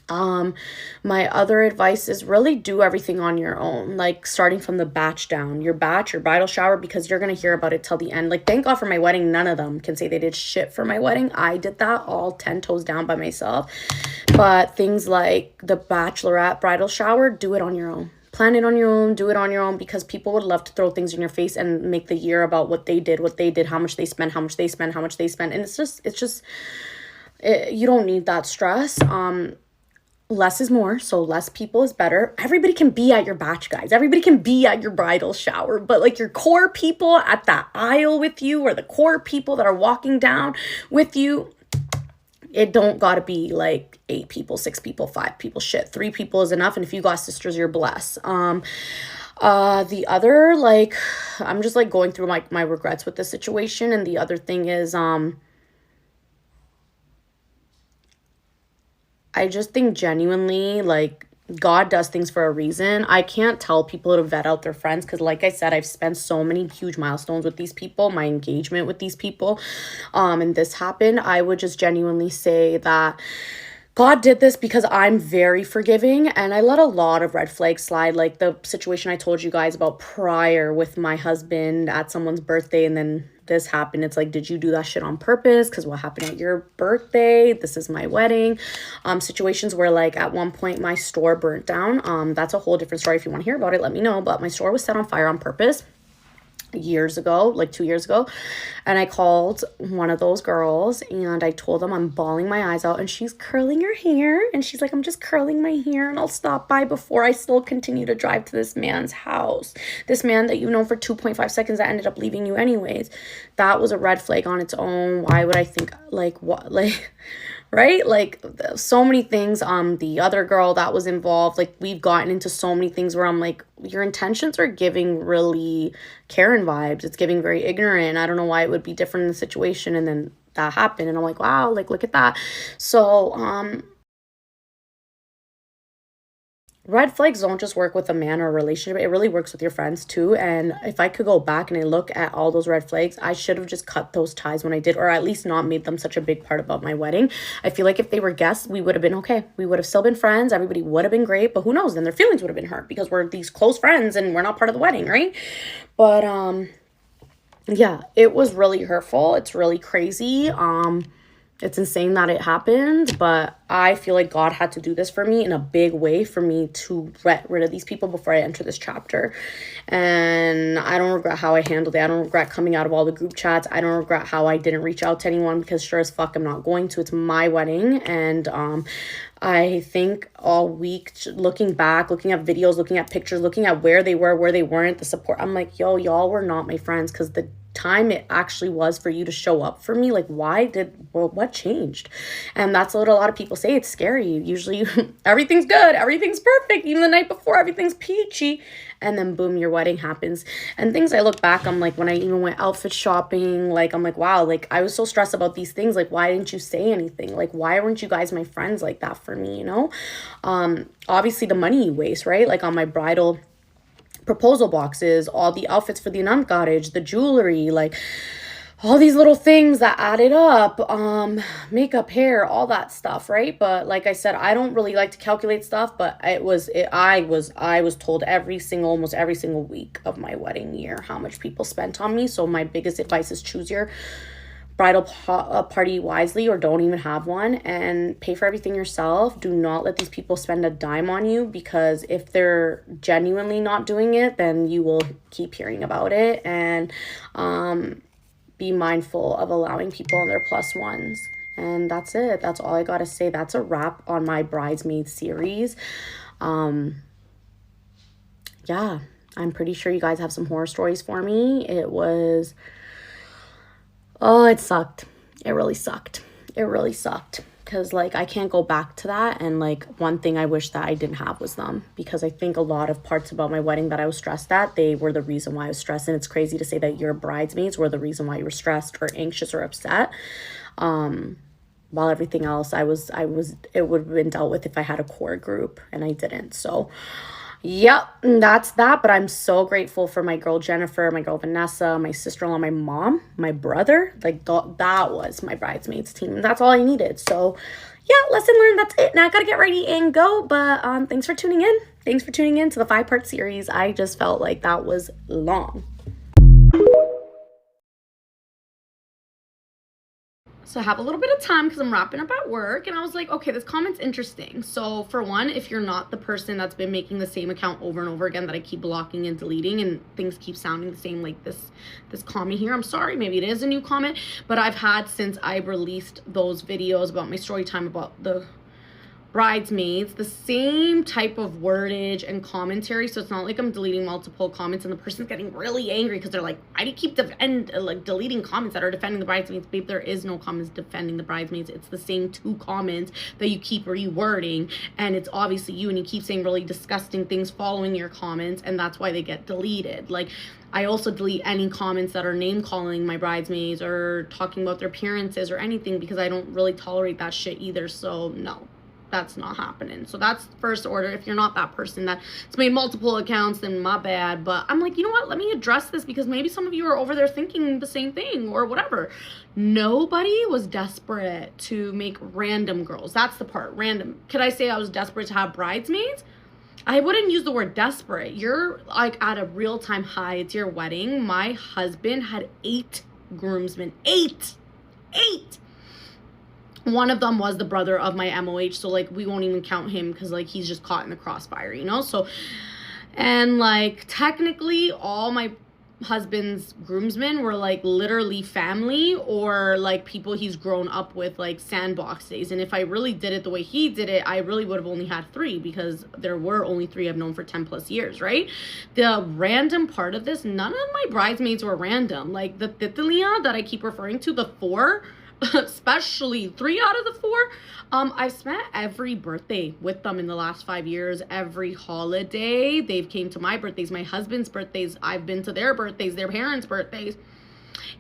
My other advice is really do everything on your own, like starting from the batch down, your bridal shower, because you're going to hear about it till the end. Like, thank God for my wedding. None of them can say they did shit for my wedding. I did that all 10 toes down by myself. But things like the bachelorette bridal shower, do it on your own. Plan it on your own, do it on your own, because people would love to throw things in your face and make the year about what they did, how much they spent. And it's just, you don't need that stress. Less is more, so less people is better. Everybody can be at your batch, guys. Everybody can be at your bridal shower, but like your core people at that aisle with you, or the core people that are walking down with you, it don't gotta be like 8 people, 6 people, 5 people. Shit, 3 people is enough, and if you got sisters, you're blessed. The other, like, I'm just like going through my regrets with the situation, and the other thing is, I just think genuinely, like, God does things for a reason. I can't tell people to vet out their friends, because like I said, I've spent so many huge milestones with these people, my engagement with these people, and this happened. I would just genuinely say that God did this because I'm very forgiving, and I let a lot of red flags slide, like the situation I told you guys about prior with my husband at someone's birthday, and then this happened. It's like, did you do that shit on purpose? Because what happened at your birthday? This is my wedding. Situations where, like, at one point my store burnt down. That's a whole different story. If you want to hear about it, let me know. But my store was set on fire on purpose years ago, like 2 years ago, and I called one of those girls and I told them I'm bawling my eyes out, and she's curling her hair, and she's like, I'm just curling my hair and I'll stop by before I still continue to drive to this man's house, this man that you know for 2.5 seconds that ended up leaving you anyways. That was a red flag on its own. Why would I think, like, what, like, right? Like, so many things. The other girl that was involved, like, we've gotten into so many things where I'm like, your intentions are giving really Karen vibes. It's giving very ignorant. I don't know why it would be different in the situation. And then that happened, and I'm like, wow, like, look at that. So, red flags don't just work with a man or a relationship. It really works with your friends too. And if I could go back and I look at all those red flags, I should have just cut those ties when I did, or at least not made them such a big part about my wedding. I feel like if they were guests, we would have been okay. We would have still been friends. Everybody would have been great. But who knows? Then their feelings would have been hurt because we're these close friends and we're not part of the wedding, right? But yeah, it was really hurtful. It's really crazy. It's insane that it happened, but I feel like God had to do this for me in a big way for me to get rid of these people before I enter this chapter. And I don't regret how I handled it. I don't regret coming out of all the group chats. I don't regret how I didn't reach out to anyone, because sure as fuck I'm not going to. It's my wedding. And I think all week, looking back, looking at videos, looking at pictures, looking at where they were, where they weren't, the support, I'm like, yo, y'all were not my friends, because the time it actually was for you to show up for me, like, what changed? And that's what a lot of people say. It's scary. Usually everything's good, everything's perfect, even the night before everything's peachy, and then boom, your wedding happens. And things I look back, I'm like, when I even went outfit shopping, like, I'm like, wow, like, I was so stressed about these things. Like, why didn't you say anything? Like, why weren't you guys my friends like that for me, you know? Obviously the money you waste, right? Like, on my bridal proposal boxes, all the outfits for the Anand cottage, the jewelry, like all these little things that added up, makeup, hair, all that stuff, right? But like I said, I don't really like to calculate stuff, but I was told almost every single week of my wedding year how much people spent on me. So my biggest advice is choose your bridal party wisely, or don't even have one, and pay for everything yourself. Do not let these people spend a dime on you, because if they're genuinely not doing it, then you will keep hearing about it. And be mindful of allowing people on their plus ones. And that's it. That's all I gotta say. That's a wrap on my bridesmaid series. Yeah, I'm pretty sure you guys have some horror stories for me. Oh, it sucked. It really sucked. It really sucked. because like I can't go back to that. And like one thing I wish that I didn't have was them, because I think a lot of parts about my wedding that I was stressed at, they were the reason why I was stressed. And it's crazy to say that your bridesmaids were the reason why you were stressed or anxious or upset. While everything else it would have been dealt with if I had a core group, and I didn't. So yep, that's that. But I'm so grateful for my girl Jennifer, my girl Vanessa, my sister-in-law, my mom, my brother. Like that was my bridesmaids team. That's all I needed. So yeah, lesson learned. That's it. Now I gotta get ready and go. But thanks for tuning in. Thanks for tuning in to the 5-part series. I just felt like that was long. So I have a little bit of time because I'm wrapping up at work, and I was like, okay, this comment's interesting. So for one, if you're not the person that's been making the same account over and over again that I keep blocking and deleting, and things keep sounding the same, like this comment here, I'm sorry, maybe it is a new comment, but I've had since I released those videos about my story time about the bridesmaids, the same type of wordage and commentary. So it's not like I'm deleting multiple comments and the person's getting really angry because they're like, why do you keep deleting comments that are defending the bridesmaids? Babe, there is no comments defending the bridesmaids. It's the same 2 comments that you keep rewording, and it's obviously you, and you keep saying really disgusting things following your comments, and that's why they get deleted. Like, I also delete any comments that are name calling my bridesmaids or talking about their appearances or anything, because I don't really tolerate that shit either. So no, that's not happening. So that's first order. If you're not that person that's made multiple accounts, then my bad. But I'm like, you know what, let me address this, because maybe some of you are over there thinking the same thing or whatever. Nobody was desperate to make random girls. That's the part, random. Could I say I was desperate to have bridesmaids? I wouldn't use the word desperate. You're like at a real-time high. It's your wedding. My husband had 8 groomsmen. 8. One of them was the brother of my MOH, so like we won't even count him because like he's just caught in the crossfire, you know? So, and like technically all my husband's groomsmen were like literally family or like people he's grown up with, like sandbox days. And if I really did it the way he did it, I really would have only had 3, because there were only 3 I've known for 10 plus years, right? The random part of this, none of my bridesmaids were random. Like the titilia that I keep referring to, the 4, especially 3 out of the 4, I've spent every birthday with them in the last 5 years. Every holiday, they've came to my birthdays, my husband's birthdays, I've been to their birthdays, their parents' birthdays.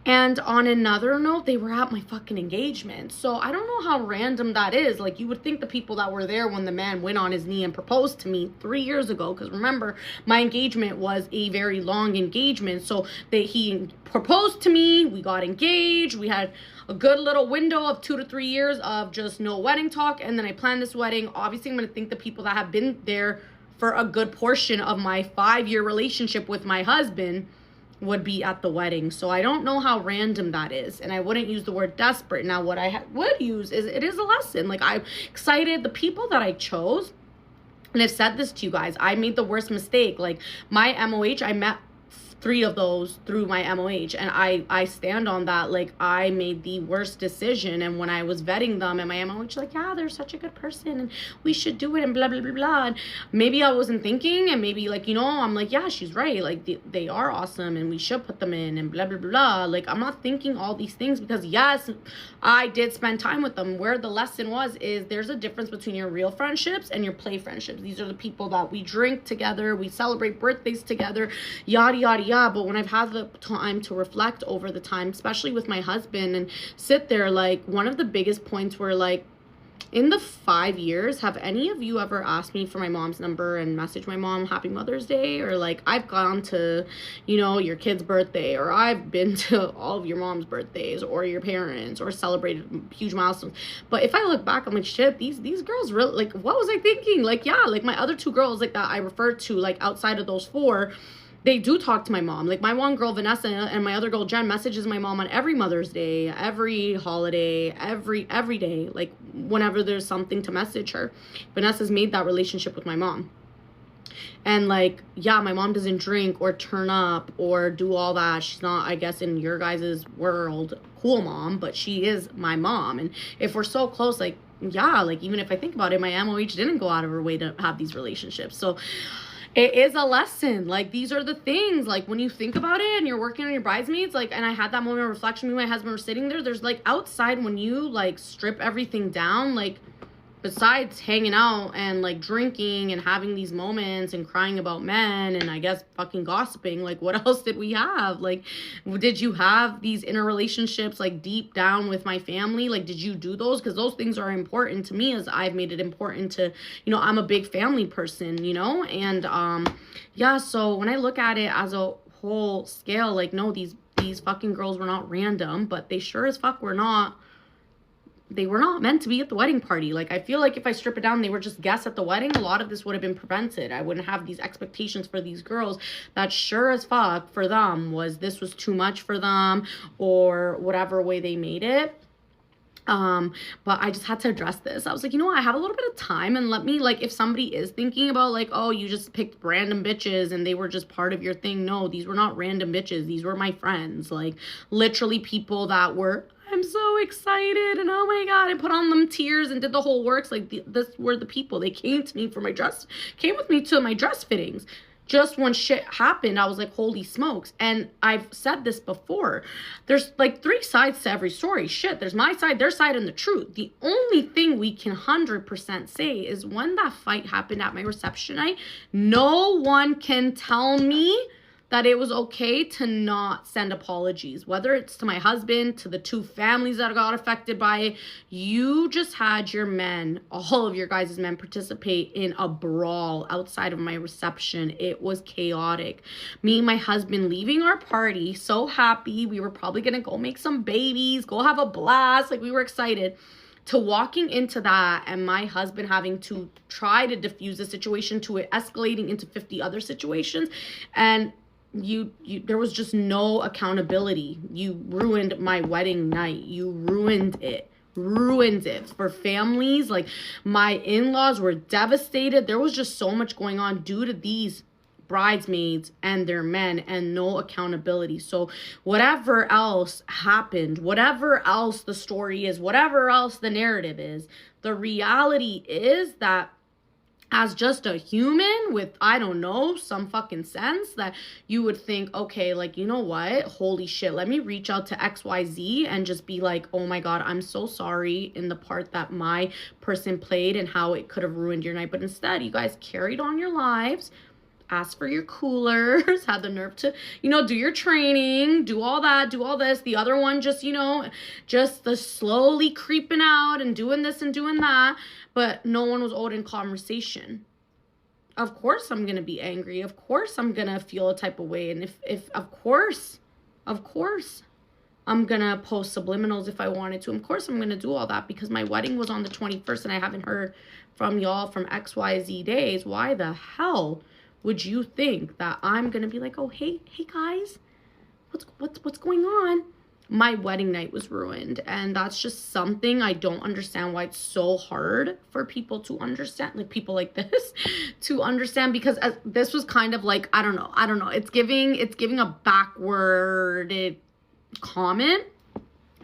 And on another note, they were at my fucking engagement. So I don't know how random that is. Like, you would think the people that were there when the man went on his knee and proposed to me 3 years ago, because remember, my engagement was a very long engagement. So he proposed to me, we got engaged, we had a good little window of 2 to 3 years of just no wedding talk, and then I planned this wedding. Obviously, I'm going to think the people that have been there for a good portion of my 5-year relationship with my husband would be at the wedding. So I don't know how random that is, and I wouldn't use the word desperate. Now what I would use is, it is a lesson. Like, I'm excited. The people that I chose, and I've said this to you guys, I made the worst mistake. Like, my MOH, I met 3 of those through my MOH, and I stand on that. Like, I made the worst decision, and when I was vetting them, and my MOH like, yeah, they're such a good person and we should do it and blah blah blah blah, and maybe I wasn't thinking, and maybe, like, you know, I'm like, yeah, she's right, like they are awesome and we should put them in and blah blah blah blah. Like, I'm not thinking all these things, because yes, I did spend time with them. Where the lesson was is, there's a difference between your real friendships and your play friendships. These are the people that we drink together, we celebrate birthdays together, yada yada yada. But when I've had the time to reflect over the time, especially with my husband, and sit there, like, one of the biggest points were, like, in the 5 years, have any of you ever asked me for my mom's number and messaged my mom Happy Mother's Day? Or, like, I've gone to, you know, your kid's birthday, or I've been to all of your mom's birthdays or your parents, or celebrated huge milestones. But if I look back, I'm like, shit, these girls really, like, what was I thinking? Like, yeah, like, my other 2 girls, like, that I referred to, like, outside of those 4, they do talk to my mom. Like, my one girl, Vanessa, and my other girl, Jen, messages my mom on every Mother's Day, every holiday, every day, like, whenever there's something to message her. Vanessa's made that relationship with my mom. And, like, yeah, my mom doesn't drink or turn up or do all that. She's not, I guess, in your guys' world, cool mom, but she is my mom. And if we're so close, like, yeah, like, even if I think about it, my MOH didn't go out of her way to have these relationships. So It is a lesson. Like, these are the things, like, when you think about it and you're working on your bridesmaids, like, and I had that moment of reflection, me and my husband were sitting there, there's, like, outside, when you, like, strip everything down, like, besides hanging out and, like, drinking and having these moments and crying about men and I guess fucking gossiping, like, what else did we have? Like, did you have these interrelationships, like, deep down with my family? Like, did you do those? Because those things are important to me, as I've made it important to, you know, I'm a big family person, you know? And, yeah, so when I look at it as a whole scale, like, no, these fucking girls were not random, but they sure as fuck were not, they were not meant to be at the wedding party. Like, I feel like if I strip it down, they were just guests at the wedding, a lot of this would have been prevented. I wouldn't have these expectations for these girls that sure as fuck for them was too much for them, or whatever way they made it. But I just had to address this. I was like, you know what? I have a little bit of time, and let me, like, if somebody is thinking about, like, oh, you just picked random bitches and they were just part of your thing. No, these were not random bitches. These were my friends. Like, literally people that were, I'm so excited, and oh my God, I put on them tears and did the whole works. Like, this were the people. They came to me for my dress, came with me to my dress fittings. Just when shit happened, I was like, holy smokes. And I've said this before. There's like 3 sides to every story. Shit, there's my side, their side, and the truth. The only thing we can 100% say is when that fight happened at my reception night, no one can tell me that it was okay to not send apologies, whether it's to my husband, to the 2 families that got affected by it. You just had your men, all of your guys' men, participate in a brawl outside of my reception. It was chaotic. Me and my husband leaving our party, so happy. We were probably gonna go make some babies, go have a blast. Like, we were excited. To walking into that and my husband having to try to diffuse the situation, to it escalating into 50 other situations, and there was just no accountability. You ruined my wedding night. You ruined it for families. Like, my in-laws were devastated. There was just so much going on due to these bridesmaids and their men, and no accountability. So whatever else happened, whatever else the story is, whatever else the narrative is, the reality is that as just a human with, I don't know, some fucking sense, that you would think, okay, like, you know what? Holy shit, let me reach out to XYZ and just be like, oh my God, I'm so sorry in the part that my person played and how it could have ruined your night. But instead, you guys carried on your lives, asked for your coolers, had the nerve to, you know, do your training, do all that, do all this. The other one just, you know, just the slowly creeping out and doing this and doing that. But no one was owed in conversation. Of course I'm going to be angry. Of course I'm going to feel a type of way. And if of course, I'm going to post subliminals if I wanted to. Of course I'm going to do all that, because my wedding was on the 21st and I haven't heard from y'all from XYZ days. Why the hell would you think that I'm going to be like, oh, hey guys, what's going on? My wedding night was ruined. And that's just something I don't understand, why it's so hard for people to understand, like people like this to understand, because this was kind of like, I don't know. It's giving a backwarded comment.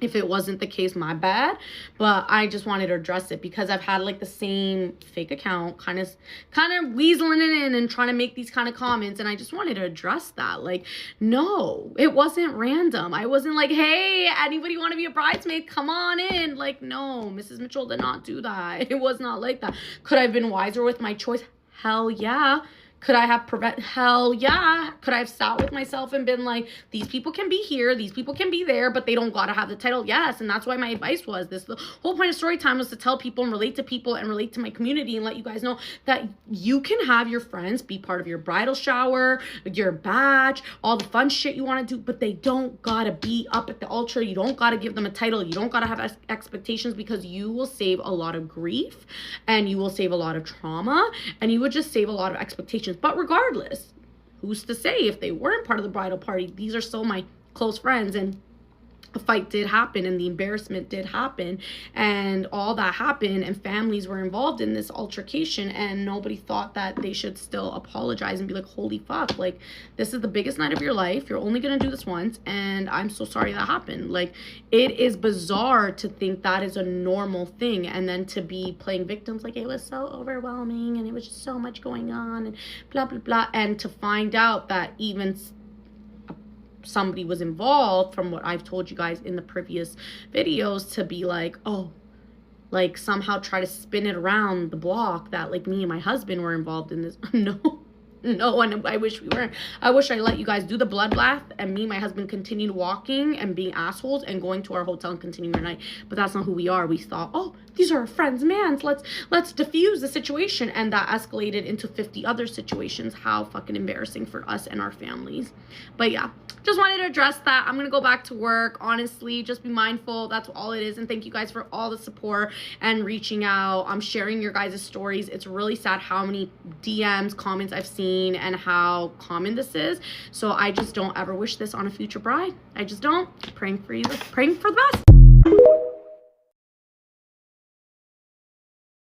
If it wasn't the case, my bad. But I just wanted to address it, because I've had like the same fake account kind of weaseling it in and trying to make these kind of comments. And I just wanted to address that. Like, no, it wasn't random. I wasn't like, hey, anybody want to be a bridesmaid? Come on in. Like, no, Mrs. Mitchell did not do that. It was not like that. Could I have been wiser with my choice? Hell yeah. Could I have hell yeah. Could I have sat with myself and been like, these people can be here, these people can be there, but they don't gotta have the title? Yes. And that's why my advice was this. The whole point of story time was to tell people and relate to people and relate to my community and let you guys know that you can have your friends be part of your bridal shower, your batch, all the fun shit you want to do, but they don't gotta be up at the altar. You don't gotta give them a title. You don't gotta have expectations, because you will save a lot of grief and you will save a lot of trauma and you would just save a lot of expectations. But regardless, who's to say if they weren't part of the bridal party? These are still my close friends, and a fight did happen and the embarrassment did happen and all that happened and families were involved in this altercation, and nobody thought that they should still apologize and be like, holy fuck, like, this is the biggest night of your life, you're only gonna do this once, and I'm so sorry that happened. Like, it is bizarre to think that is a normal thing, and then to be playing victims, like, it was so overwhelming and it was just so much going on and blah blah blah, and to find out that even somebody was involved, from what I've told you guys in the previous videos, to be like, oh, like somehow try to spin it around the block that like me and my husband were involved in this. No, and I wish we weren't. I wish I let you guys do the bloodbath and me and my husband continued walking and being assholes and going to our hotel and continuing our night. But that's not who we are. We thought, oh, these are our friends, man. Let's diffuse the situation, and that escalated into 50 other situations. How fucking embarrassing for us and our families. But yeah, just wanted to address that. I'm gonna go back to work. Honestly, just be mindful. That's all it is. And thank you guys for all the support and reaching out. I'm sharing your guys' stories. It's really sad how many DMs, comments I've seen and how common this is. So I just don't ever wish this on a future bride. I just don't. Praying for you, praying for the best.